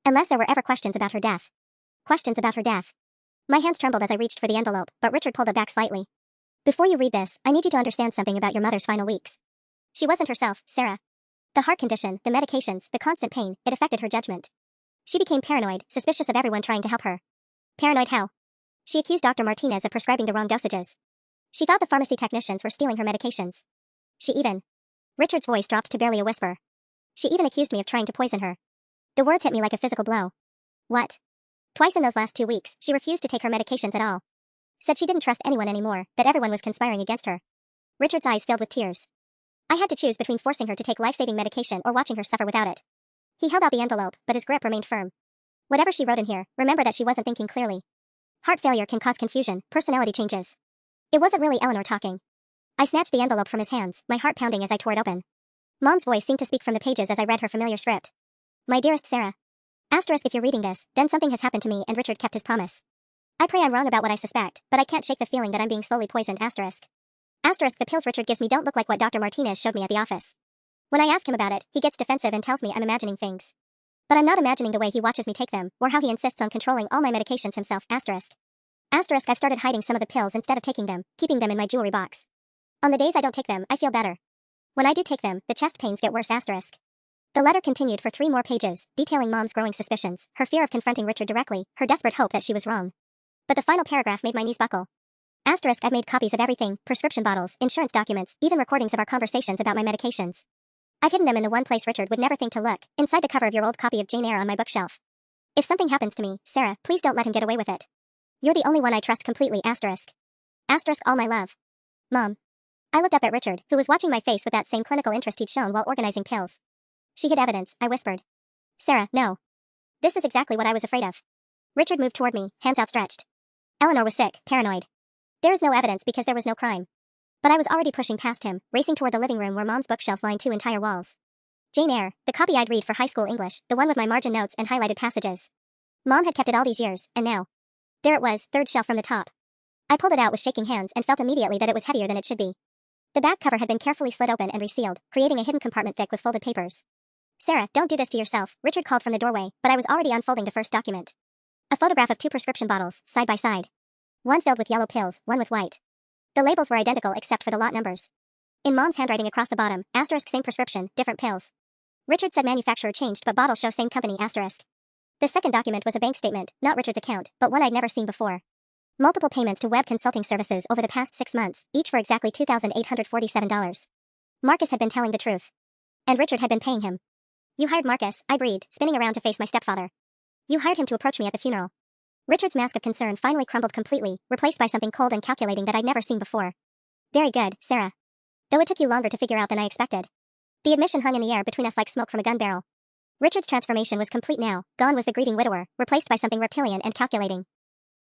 Unless there were ever questions about her death. Questions about her death. My hands trembled as I reached for the envelope, but Richard pulled it back slightly. Before you read this, I need you to understand something about your mother's final weeks. She wasn't herself, Sarah. The heart condition, the medications, the constant pain, it affected her judgment. She became paranoid, suspicious of everyone trying to help her. Paranoid how? She accused Dr. Martinez of prescribing the wrong dosages. She thought the pharmacy technicians were stealing her medications. She even. Richard's voice dropped to barely a whisper. She even accused me of trying to poison her. The words hit me like a physical blow. What? Twice in those last 2 weeks, she refused to take her medications at all. Said she didn't trust anyone anymore, that everyone was conspiring against her. Richard's eyes filled with tears. I had to choose between forcing her to take life-saving medication or watching her suffer without it. He held out the envelope, but his grip remained firm. Whatever she wrote in here, remember that she wasn't thinking clearly. Heart failure can cause confusion, personality changes. It wasn't really Eleanor talking. I snatched the envelope from his hands, my heart pounding as I tore it open. Mom's voice seemed to speak from the pages as I read her familiar script. My dearest Sarah. Asterisk if you're reading this, then something has happened to me and Richard kept his promise. I pray I'm wrong about what I suspect, but I can't shake the feeling that I'm being slowly poisoned. Asterisk. Asterisk the pills Richard gives me don't look like what Dr. Martinez showed me at the office. When I ask him about it, he gets defensive and tells me I'm imagining things. But I'm not imagining the way he watches me take them, or how he insists on controlling all my medications himself. Asterisk. Asterisk I've started hiding some of the pills instead of taking them, keeping them in my jewelry box. On the days I don't take them, I feel better. When I do take them, the chest pains get worse. Asterisk. The letter continued for 3 more pages, detailing Mom's growing suspicions, her fear of confronting Richard directly, her desperate hope that she was wrong. But the final paragraph made my knees buckle. Asterisk I've made copies of everything, prescription bottles, insurance documents, even recordings of our conversations about my medications. I've hidden them in the one place Richard would never think to look, inside the cover of your old copy of Jane Eyre on my bookshelf. If something happens to me, Sarah, please don't let him get away with it. You're the only one I trust completely. Asterisk. Asterisk all my love. Mom. I looked up at Richard, who was watching my face with that same clinical interest he'd shown while organizing pills. She hid evidence, I whispered. Sarah, no. This is exactly what I was afraid of. Richard moved toward me, hands outstretched. Eleanor was sick, paranoid. There is no evidence because there was no crime. But I was already pushing past him, racing toward the living room where Mom's bookshelves lined 2 entire walls. Jane Eyre, the copy I'd read for high school English, the one with my margin notes and highlighted passages. Mom had kept it all these years, and now. There it was, 3rd shelf from the top. I pulled it out with shaking hands and felt immediately that it was heavier than it should be. The back cover had been carefully slid open and resealed, creating a hidden compartment thick with folded papers. Sarah, don't do this to yourself, Richard called from the doorway, but I was already unfolding the first document. A photograph of 2 prescription bottles, side by side. One filled with yellow pills, one with white. The labels were identical except for the lot numbers. In Mom's handwriting across the bottom, asterisk same prescription, different pills. Richard said manufacturer changed but bottles show same company. Asterisk. The second document was a bank statement, not Richard's account, but one I'd never seen before. Multiple payments to web consulting services over the past 6 months, each for exactly $2,847. Marcus had been telling the truth. And Richard had been paying him. You hired Marcus, I breathed, spinning around to face my stepfather. You hired him to approach me at the funeral. Richard's mask of concern finally crumbled completely, replaced by something cold and calculating that I'd never seen before. Very good, Sarah. Though it took you longer to figure out than I expected. The admission hung in the air between us like smoke from a gun barrel. Richard's transformation was complete now, gone was the grieving widower, replaced by something reptilian and calculating.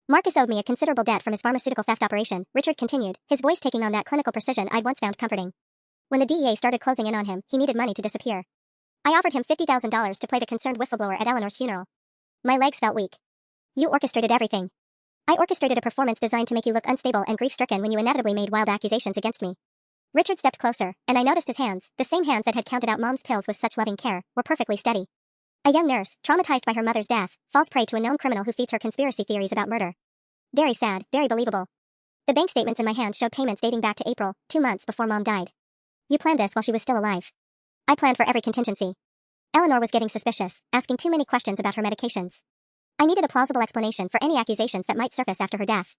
Marcus owed me a considerable debt from his pharmaceutical theft operation, Richard continued, his voice taking on that clinical precision I'd once found comforting. When the DEA started closing in on him, he needed money to disappear. I offered him $50,000 to play the concerned whistleblower at Eleanor's funeral. My legs felt weak. You orchestrated everything. I orchestrated a performance designed to make you look unstable and grief-stricken when you inevitably made wild accusations against me. Richard stepped closer, and I noticed his hands, the same hands that had counted out Mom's pills with such loving care, were perfectly steady. A young nurse, traumatized by her mother's death, falls prey to a known criminal who feeds her conspiracy theories about murder. Very sad, very believable. The bank statements in my hand showed payments dating back to April, 2 months before Mom died. You planned this while she was still alive. I planned for every contingency. Eleanor was getting suspicious, asking too many questions about her medications. I needed a plausible explanation for any accusations that might surface after her death.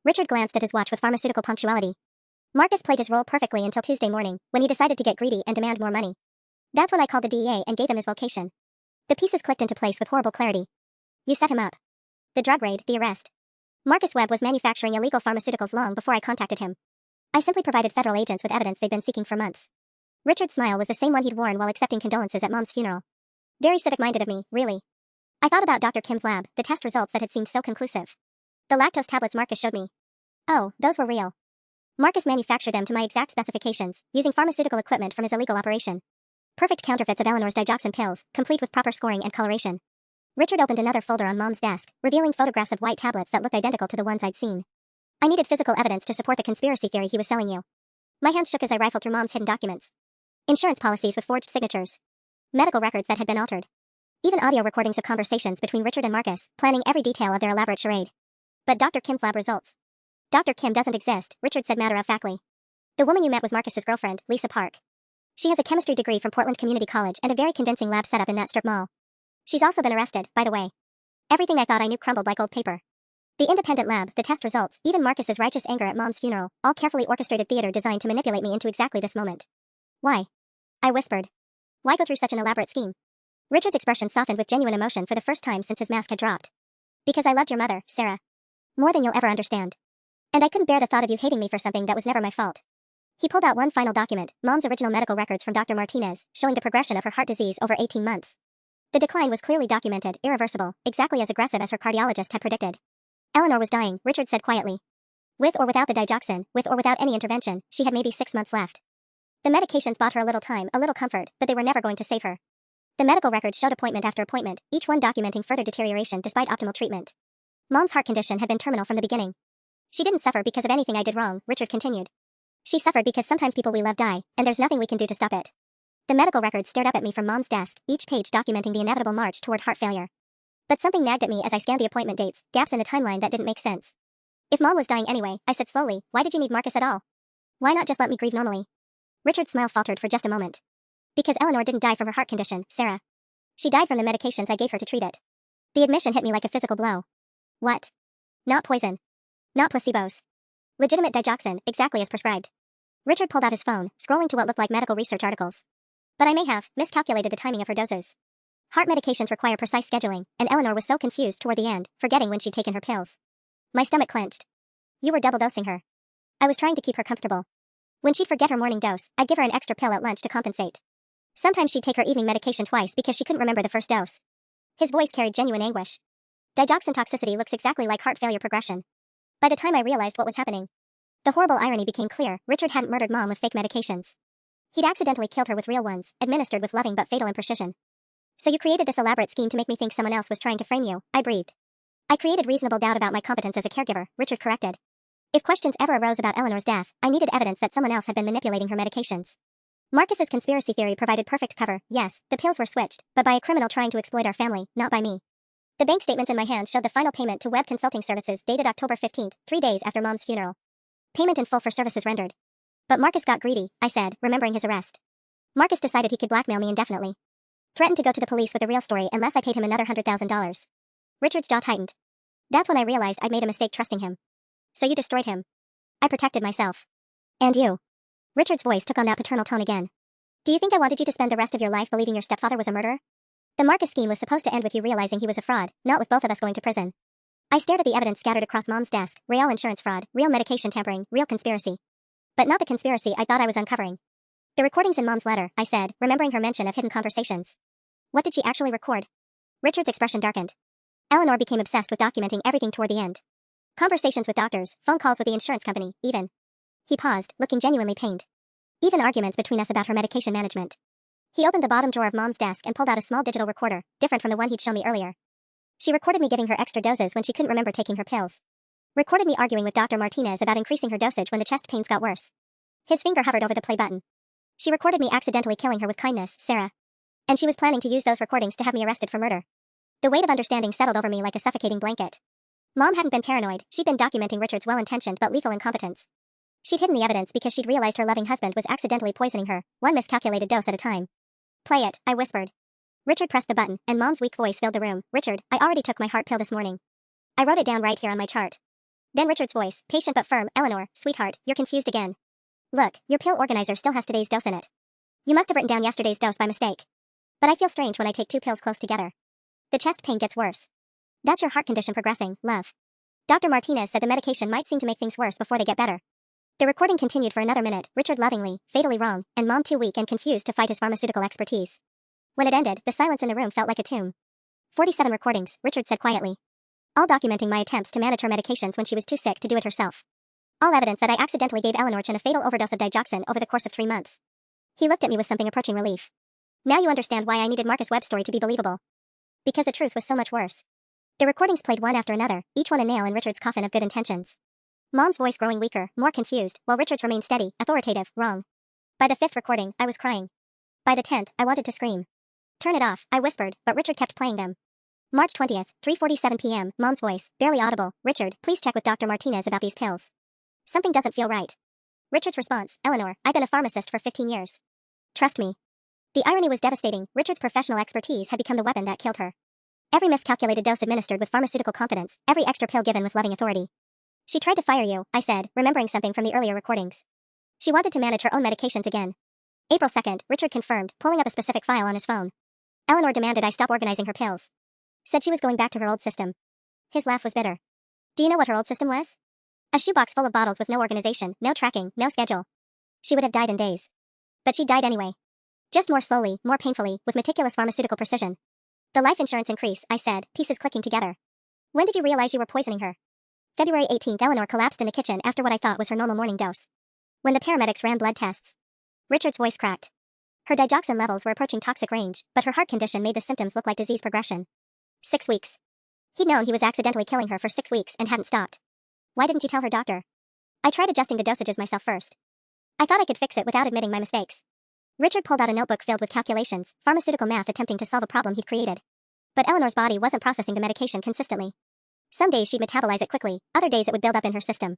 Richard glanced at his watch with pharmaceutical punctuality. Marcus played his role perfectly until Tuesday morning, when he decided to get greedy and demand more money. That's when I called the DEA and gave him his location. The pieces clicked into place with horrible clarity. You set him up. The drug raid, the arrest. Marcus Webb was manufacturing illegal pharmaceuticals long before I contacted him. I simply provided federal agents with evidence they'd been seeking for months. Richard's smile was the same one he'd worn while accepting condolences at Mom's funeral. Very civic-minded of me, really. I thought about Dr. Kim's lab, the test results that had seemed so conclusive. The lactose tablets Marcus showed me. Oh, those were real. Marcus manufactured them to my exact specifications, using pharmaceutical equipment from his illegal operation. Perfect counterfeits of Eleanor's digoxin pills, complete with proper scoring and coloration. Richard opened another folder on Mom's desk, revealing photographs of white tablets that looked identical to the ones I'd seen. I needed physical evidence to support the conspiracy theory he was selling you. My hands shook as I rifled through Mom's hidden documents. Insurance policies with forged signatures. Medical records that had been altered. Even audio recordings of conversations between Richard and Marcus, planning every detail of their elaborate charade. But Dr. Kim's lab results. Dr. Kim doesn't exist, Richard said matter-of-factly. The woman you met was Marcus's girlfriend, Lisa Park. She has a chemistry degree from Portland Community College and a very convincing lab setup in that strip mall. She's also been arrested, by the way. Everything I thought I knew crumbled like old paper. The independent lab, the test results, even Marcus's righteous anger at Mom's funeral, all carefully orchestrated theater designed to manipulate me into exactly this moment. Why? I whispered. Why go through such an elaborate scheme? Richard's expression softened with genuine emotion for the first time since his mask had dropped. Because I loved your mother, Sarah. More than you'll ever understand. And I couldn't bear the thought of you hating me for something that was never my fault. He pulled out one final document, Mom's original medical records from Dr. Martinez, showing the progression of her heart disease over 18 months. The decline was clearly documented, irreversible, exactly as aggressive as her cardiologist had predicted. Eleanor was dying, Richard said quietly. With or without the digoxin, with or without any intervention, she had maybe 6 months left. The medications bought her a little time, a little comfort, but they were never going to save her. The medical records showed appointment after appointment, each one documenting further deterioration despite optimal treatment. Mom's heart condition had been terminal from the beginning. She didn't suffer because of anything I did wrong, Richard continued. She suffered because sometimes people we love die, and there's nothing we can do to stop it. The medical records stared up at me from Mom's desk, each page documenting the inevitable march toward heart failure. But something nagged at me as I scanned the appointment dates, gaps in the timeline that didn't make sense. If Mom was dying anyway, I said slowly, why did you need Marcus at all? Why not just let me grieve normally? Richard's smile faltered for just a moment. Because Eleanor didn't die from her heart condition, Sarah. She died from the medications I gave her to treat it. The admission hit me like a physical blow. What? Not poison. Not placebos. Legitimate digoxin, exactly as prescribed. Richard pulled out his phone, scrolling to what looked like medical research articles. But I may have miscalculated the timing of her doses. Heart medications require precise scheduling, and Eleanor was so confused toward the end, forgetting when she'd taken her pills. My stomach clenched. You were double-dosing her. I was trying to keep her comfortable. When she'd forget her morning dose, I'd give her an extra pill at lunch to compensate. Sometimes she'd take her evening medication twice because she couldn't remember the first dose. His voice carried genuine anguish. Digoxin toxicity looks exactly like heart failure progression. By the time I realized what was happening, the horrible irony became clear. Richard hadn't murdered Mom with fake medications. He'd accidentally killed her with real ones, administered with loving but fatal imprecision. So you created this elaborate scheme to make me think someone else was trying to frame you, I breathed. I created reasonable doubt about my competence as a caregiver, Richard corrected. If questions ever arose about Eleanor's death, I needed evidence that someone else had been manipulating her medications. Marcus's conspiracy theory provided perfect cover. Yes, the pills were switched, but by a criminal trying to exploit our family, not by me. The bank statements in my hand showed the final payment to Webb Consulting Services dated October 15th, 3 days after Mom's funeral. Payment in full for services rendered. But Marcus got greedy, I said, remembering his arrest. Marcus decided he could blackmail me indefinitely. Threatened to go to the police with the real story unless I paid him another $100,000. Richard's jaw tightened. That's when I realized I'd made a mistake trusting him. So you destroyed him. I protected myself. And you. Richard's voice took on that paternal tone again. Do you think I wanted you to spend the rest of your life believing your stepfather was a murderer? The Marcus scheme was supposed to end with you realizing he was a fraud, not with both of us going to prison. I stared at the evidence scattered across Mom's desk, real insurance fraud, real medication tampering, real conspiracy. But not the conspiracy I thought I was uncovering. The recordings in Mom's letter, I said, remembering her mention of hidden conversations. What did she actually record? Richard's expression darkened. Eleanor became obsessed with documenting everything toward the end. Conversations with doctors, phone calls with the insurance company, even. He paused, looking genuinely pained. Even arguments between us about her medication management. He opened the bottom drawer of Mom's desk and pulled out a small digital recorder, different from the one he'd shown me earlier. She recorded me giving her extra doses when she couldn't remember taking her pills. Recorded me arguing with Dr. Martinez about increasing her dosage when the chest pains got worse. His finger hovered over the play button. She recorded me accidentally killing her with kindness, Sarah. And she was planning to use those recordings to have me arrested for murder. The weight of understanding settled over me like a suffocating blanket. Mom hadn't been paranoid, she'd been documenting Richard's well-intentioned but lethal incompetence. She'd hidden the evidence because she'd realized her loving husband was accidentally poisoning her, one miscalculated dose at a time. Play it, I whispered. Richard pressed the button, and Mom's weak voice filled the room. Richard, I already took my heart pill this morning. I wrote it down right here on my chart. Then Richard's voice, patient but firm, Eleanor, sweetheart, you're confused again. Look, your pill organizer still has today's dose in it. You must have written down yesterday's dose by mistake. But I feel strange when I take 2 pills close together. The chest pain gets worse. That's your heart condition progressing, love. Dr. Martinez said the medication might seem to make things worse before they get better. The recording continued for another minute, Richard lovingly, fatally wrong, and Mom too weak and confused to fight his pharmaceutical expertise. When it ended, the silence in the room felt like a tomb. 47 recordings, Richard said quietly. All documenting my attempts to manage her medications when she was too sick to do it herself. All evidence that I accidentally gave Eleanor Chen a fatal overdose of digoxin over the course of 3 months. He looked at me with something approaching relief. Now you understand why I needed Marcus Webb's story to be believable. Because the truth was so much worse. The recordings played one after another, each one a nail in Richard's coffin of good intentions. Mom's voice growing weaker, more confused, while Richard's remained steady, authoritative, wrong. By the 5th recording, I was crying. By the 10th, I wanted to scream. Turn it off, I whispered, but Richard kept playing them. March 20th, 3:47 p.m., Mom's voice, barely audible, Richard, please check with Dr. Martinez about these pills. Something doesn't feel right. Richard's response, Eleanor, I've been a pharmacist for 15 years. Trust me. The irony was devastating. Richard's professional expertise had become the weapon that killed her. Every miscalculated dose administered with pharmaceutical confidence, every extra pill given with loving authority. She tried to fire you, I said, remembering something from the earlier recordings. She wanted to manage her own medications again. April 2nd, Richard confirmed, pulling up a specific file on his phone. Eleanor demanded I stop organizing her pills. Said she was going back to her old system. His laugh was bitter. Do you know what her old system was? A shoebox full of bottles with no organization, no tracking, no schedule. She would have died in days. But she died anyway. Just more slowly, more painfully, with meticulous pharmaceutical precision. The life insurance increase, I said, pieces clicking together. When did you realize you were poisoning her? February 18th, Eleanor collapsed in the kitchen after what I thought was her normal morning dose. When the paramedics ran blood tests. Richard's voice cracked. Her digoxin levels were approaching toxic range, but her heart condition made the symptoms look like disease progression. 6 weeks. He'd known he was accidentally killing her for 6 weeks and hadn't stopped. Why didn't you tell her doctor? I tried adjusting the dosages myself first. I thought I could fix it without admitting my mistakes. Richard pulled out a notebook filled with calculations, pharmaceutical math attempting to solve a problem he'd created. But Eleanor's body wasn't processing the medication consistently. Some days she'd metabolize it quickly, other days it would build up in her system.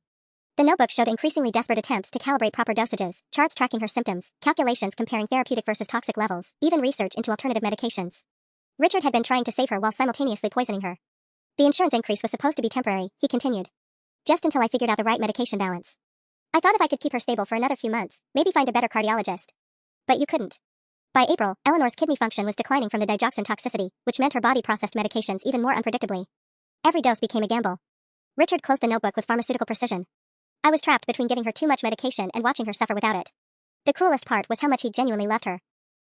The notebook showed increasingly desperate attempts to calibrate proper dosages, charts tracking her symptoms, calculations comparing therapeutic versus toxic levels, even research into alternative medications. Richard had been trying to save her while simultaneously poisoning her. The insurance increase was supposed to be temporary, he continued. Just until I figured out the right medication balance. I thought if I could keep her stable for another few months, maybe find a better cardiologist. But you couldn't. By April, Eleanor's kidney function was declining from the digoxin toxicity, which meant her body processed medications even more unpredictably. Every dose became a gamble. Richard closed the notebook with pharmaceutical precision. I was trapped between giving her too much medication and watching her suffer without it. The cruelest part was how much he genuinely loved her.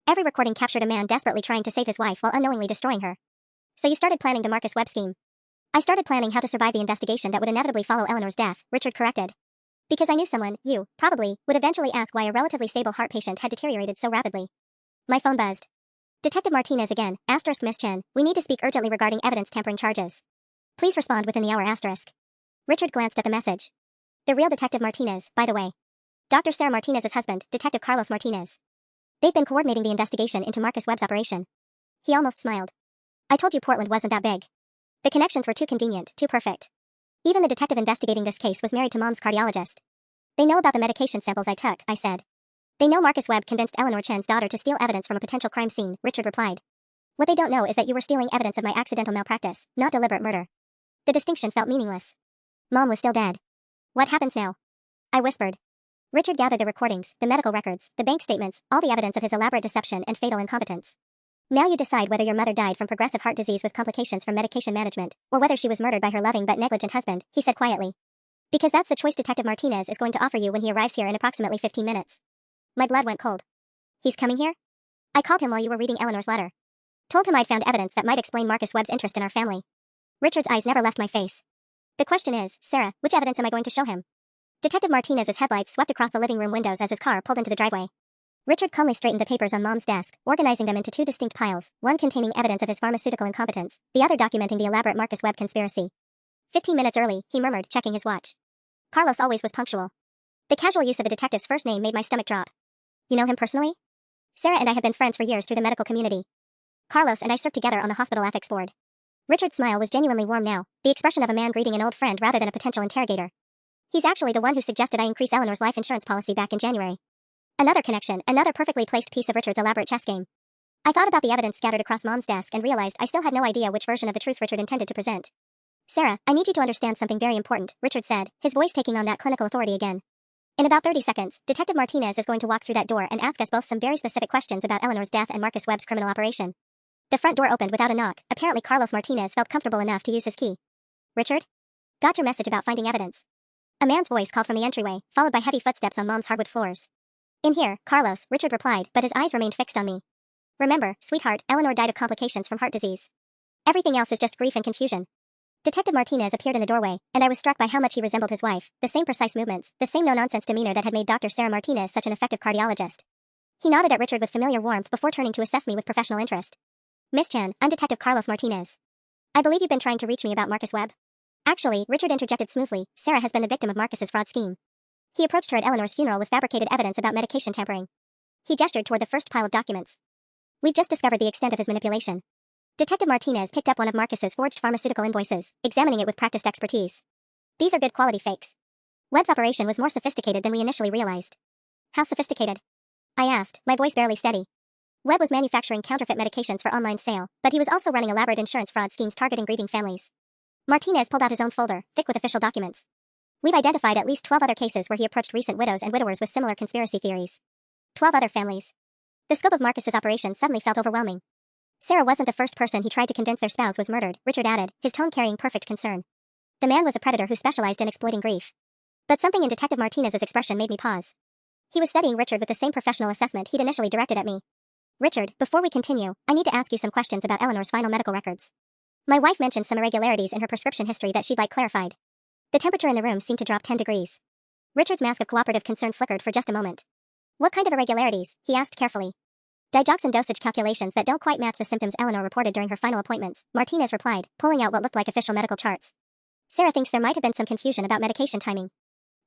Every recording captured a man desperately trying to save his wife while unknowingly destroying her. So you started planning the Marcus Webb scheme. I started planning how to survive the investigation that would inevitably follow Eleanor's death, Richard corrected. Because I knew someone, you, probably, would eventually ask why a relatively stable heart patient had deteriorated so rapidly. My phone buzzed. Detective Martinez again, asterisk Miss Chen, we need to speak urgently regarding evidence tampering charges. Please respond within the hour asterisk. Richard glanced at the message. The real Detective Martinez, by the way. Dr. Sarah Martinez's husband, Detective Carlos Martinez. They'd been coordinating the investigation into Marcus Webb's operation. He almost smiled. I told you Portland wasn't that big. The connections were too convenient, too perfect. Even the detective investigating this case was married to Mom's cardiologist. They know about the medication samples I took, I said. They know Marcus Webb convinced Eleanor Chen's daughter to steal evidence from a potential crime scene, Richard replied. What they don't know is that you were stealing evidence of my accidental malpractice, not deliberate murder. The distinction felt meaningless. Mom was still dead. What happens now? I whispered. Richard gathered the recordings, the medical records, the bank statements, all the evidence of his elaborate deception and fatal incompetence. Now you decide whether your mother died from progressive heart disease with complications from medication management, or whether she was murdered by her loving but negligent husband, he said quietly. Because that's the choice Detective Martinez is going to offer you when he arrives here in approximately 15 minutes. My blood went cold. He's coming here? I called him while you were reading Eleanor's letter. Told him I'd found evidence that might explain Marcus Webb's interest in our family. Richard's eyes never left my face. The question is, Sarah, which evidence am I going to show him? Detective Martinez's headlights swept across the living room windows as his car pulled into the driveway. Richard calmly straightened the papers on Mom's desk, organizing them into 2 distinct piles, one containing evidence of his pharmaceutical incompetence, the other documenting the elaborate Marcus Webb conspiracy. 15 minutes early, he murmured, checking his watch. Carlos always was punctual. The casual use of the detective's first name made my stomach drop. You know him personally? Sarah and I have been friends for years through the medical community. Carlos and I served together on the hospital ethics board. Richard's smile was genuinely warm now, the expression of a man greeting an old friend rather than a potential interrogator. He's actually the one who suggested I increase Eleanor's life insurance policy back in January. Another connection, another perfectly placed piece of Richard's elaborate chess game. I thought about the evidence scattered across Mom's desk and realized I still had no idea which version of the truth Richard intended to present. Sarah, I need you to understand something very important, Richard said, his voice taking on that clinical authority again. In about 30 seconds, Detective Martinez is going to walk through that door and ask us both some very specific questions about Eleanor's death and Marcus Webb's criminal operation. The front door opened without a knock. Apparently Carlos Martinez felt comfortable enough to use his key. Richard? Got your message about finding evidence. A man's voice called from the entryway, followed by heavy footsteps on Mom's hardwood floors. In here, Carlos, Richard replied, but his eyes remained fixed on me. Remember, sweetheart, Eleanor died of complications from heart disease. Everything else is just grief and confusion. Detective Martinez appeared in the doorway, and I was struck by how much he resembled his wife, the same precise movements, the same no-nonsense demeanor that had made Dr. Sarah Martinez such an effective cardiologist. He nodded at Richard with familiar warmth before turning to assess me with professional interest. Miss Chan, I'm Detective Carlos Martinez. I believe you've been trying to reach me about Marcus Webb. Actually, Richard interjected smoothly, Sarah has been the victim of Marcus's fraud scheme. He approached her at Eleanor's funeral with fabricated evidence about medication tampering. He gestured toward the first pile of documents. We've just discovered the extent of his manipulation. Detective Martinez picked up one of Marcus's forged pharmaceutical invoices, examining it with practiced expertise. These are good quality fakes. Webb's operation was more sophisticated than we initially realized. How sophisticated? I asked, my voice barely steady. Webb was manufacturing counterfeit medications for online sale, but he was also running elaborate insurance fraud schemes targeting grieving families. Martinez pulled out his own folder, thick with official documents. We've identified at least 12 other cases where he approached recent widows and widowers with similar conspiracy theories. 12 other families. The scope of Marcus's operation suddenly felt overwhelming. Sarah wasn't the first person he tried to convince their spouse was murdered, Richard added, his tone carrying perfect concern. The man was a predator who specialized in exploiting grief. But something in Detective Martinez's expression made me pause. He was studying Richard with the same professional assessment he'd initially directed at me. Richard, before we continue, I need to ask you some questions about Eleanor's final medical records. My wife mentioned some irregularities in her prescription history that she'd like clarified. The temperature in the room seemed to drop 10 degrees. Richard's mask of cooperative concern flickered for just a moment. What kind of irregularities? He asked carefully. Digoxin dosage calculations that don't quite match the symptoms Eleanor reported during her final appointments, Martinez replied, pulling out what looked like official medical charts. Sarah thinks there might have been some confusion about medication timing.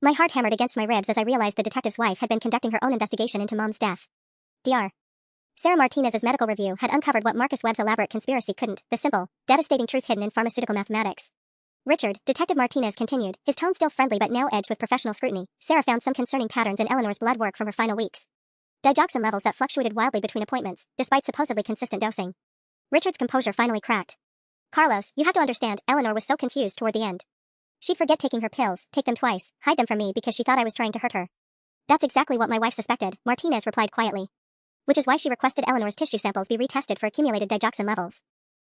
My heart hammered against my ribs as I realized the detective's wife had been conducting her own investigation into Mom's death. Dr. Sarah Martinez's medical review had uncovered what Marcus Webb's elaborate conspiracy couldn't, the simple, devastating truth hidden in pharmaceutical mathematics. Richard, Detective Martinez continued, his tone still friendly but now edged with professional scrutiny. Sarah found some concerning patterns in Eleanor's blood work from her final weeks. Digoxin levels that fluctuated wildly between appointments, despite supposedly consistent dosing. Richard's composure finally cracked. Carlos, you have to understand, Eleanor was so confused toward the end. She'd forget taking her pills, take them twice, hide them from me because she thought I was trying to hurt her. That's exactly what my wife suspected, Martinez replied quietly. Which is why she requested Eleanor's tissue samples be retested for accumulated digoxin levels.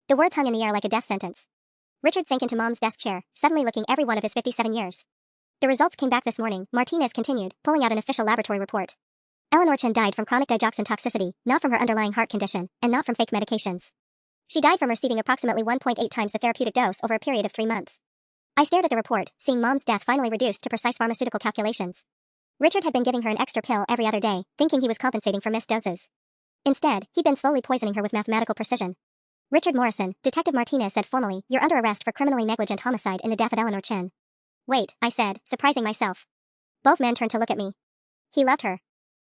The words hung in the air like a death sentence. Richard sank into Mom's desk chair, suddenly looking every one of his 57 years. The results came back this morning, Martinez continued, pulling out an official laboratory report. Eleanor Chen died from chronic digoxin toxicity, not from her underlying heart condition, and not from fake medications. She died from receiving approximately 1.8 times the therapeutic dose over a period of 3 months. I stared at the report, seeing Mom's death finally reduced to precise pharmaceutical calculations. Richard had been giving her an extra pill every other day, thinking he was compensating for missed doses. Instead, he'd been slowly poisoning her with mathematical precision. Richard Morrison, Detective Martinez said formally, you're under arrest for criminally negligent homicide in the death of Eleanor Chen. Wait, I said, surprising myself. Both men turned to look at me. He loved her.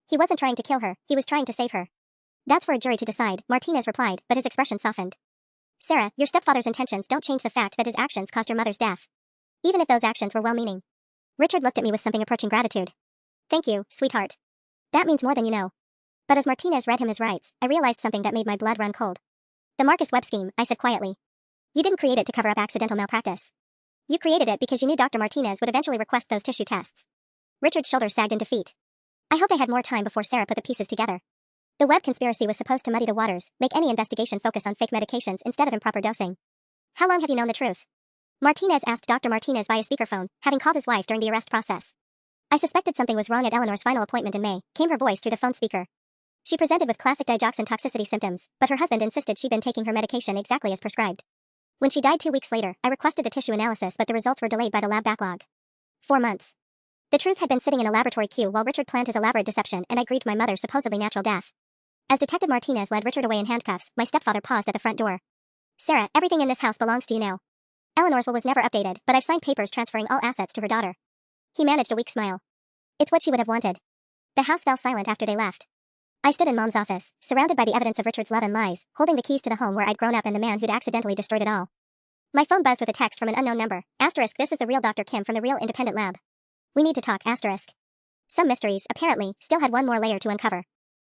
He wasn't trying to kill her, he was trying to save her. That's for a jury to decide, Martinez replied, but his expression softened. Sarah, your stepfather's intentions don't change the fact that his actions caused your mother's death. Even if those actions were well-meaning. Richard looked at me with something approaching gratitude. Thank you, sweetheart. That means more than you know. But as Martinez read him his rights, I realized something that made my blood run cold. The Marcus Webb scheme, I said quietly. You didn't create it to cover up accidental malpractice. You created it because you knew Dr. Martinez would eventually request those tissue tests. Richard's shoulders sagged in defeat. I hope they had more time before Sarah put the pieces together. The Webb conspiracy was supposed to muddy the waters, make any investigation focus on fake medications instead of improper dosing. How long have you known the truth? Martinez asked Dr. Martinez via speakerphone, having called his wife during the arrest process. I suspected something was wrong at Eleanor's final appointment in May, came her voice through the phone speaker. She presented with classic digoxin toxicity symptoms, but her husband insisted she'd been taking her medication exactly as prescribed. When she died 2 weeks later, I requested the tissue analysis but the results were delayed by the lab backlog. 4 months. The truth had been sitting in a laboratory queue while Richard planned his elaborate deception and I grieved my mother's supposedly natural death. As Detective Martinez led Richard away in handcuffs, my stepfather paused at the front door. Sarah, everything in this house belongs to you now. Eleanor's will was never updated, but I've signed papers transferring all assets to her daughter. He managed a weak smile. It's what she would have wanted. The house fell silent after they left. I stood in Mom's office, surrounded by the evidence of Richard's love and lies, holding the keys to the home where I'd grown up and the man who'd accidentally destroyed it all. My phone buzzed with a text from an unknown number. Asterisk, this is the real Dr. Kim from the Real Independent Lab. We need to talk, asterisk. Some mysteries, apparently, still had one more layer to uncover.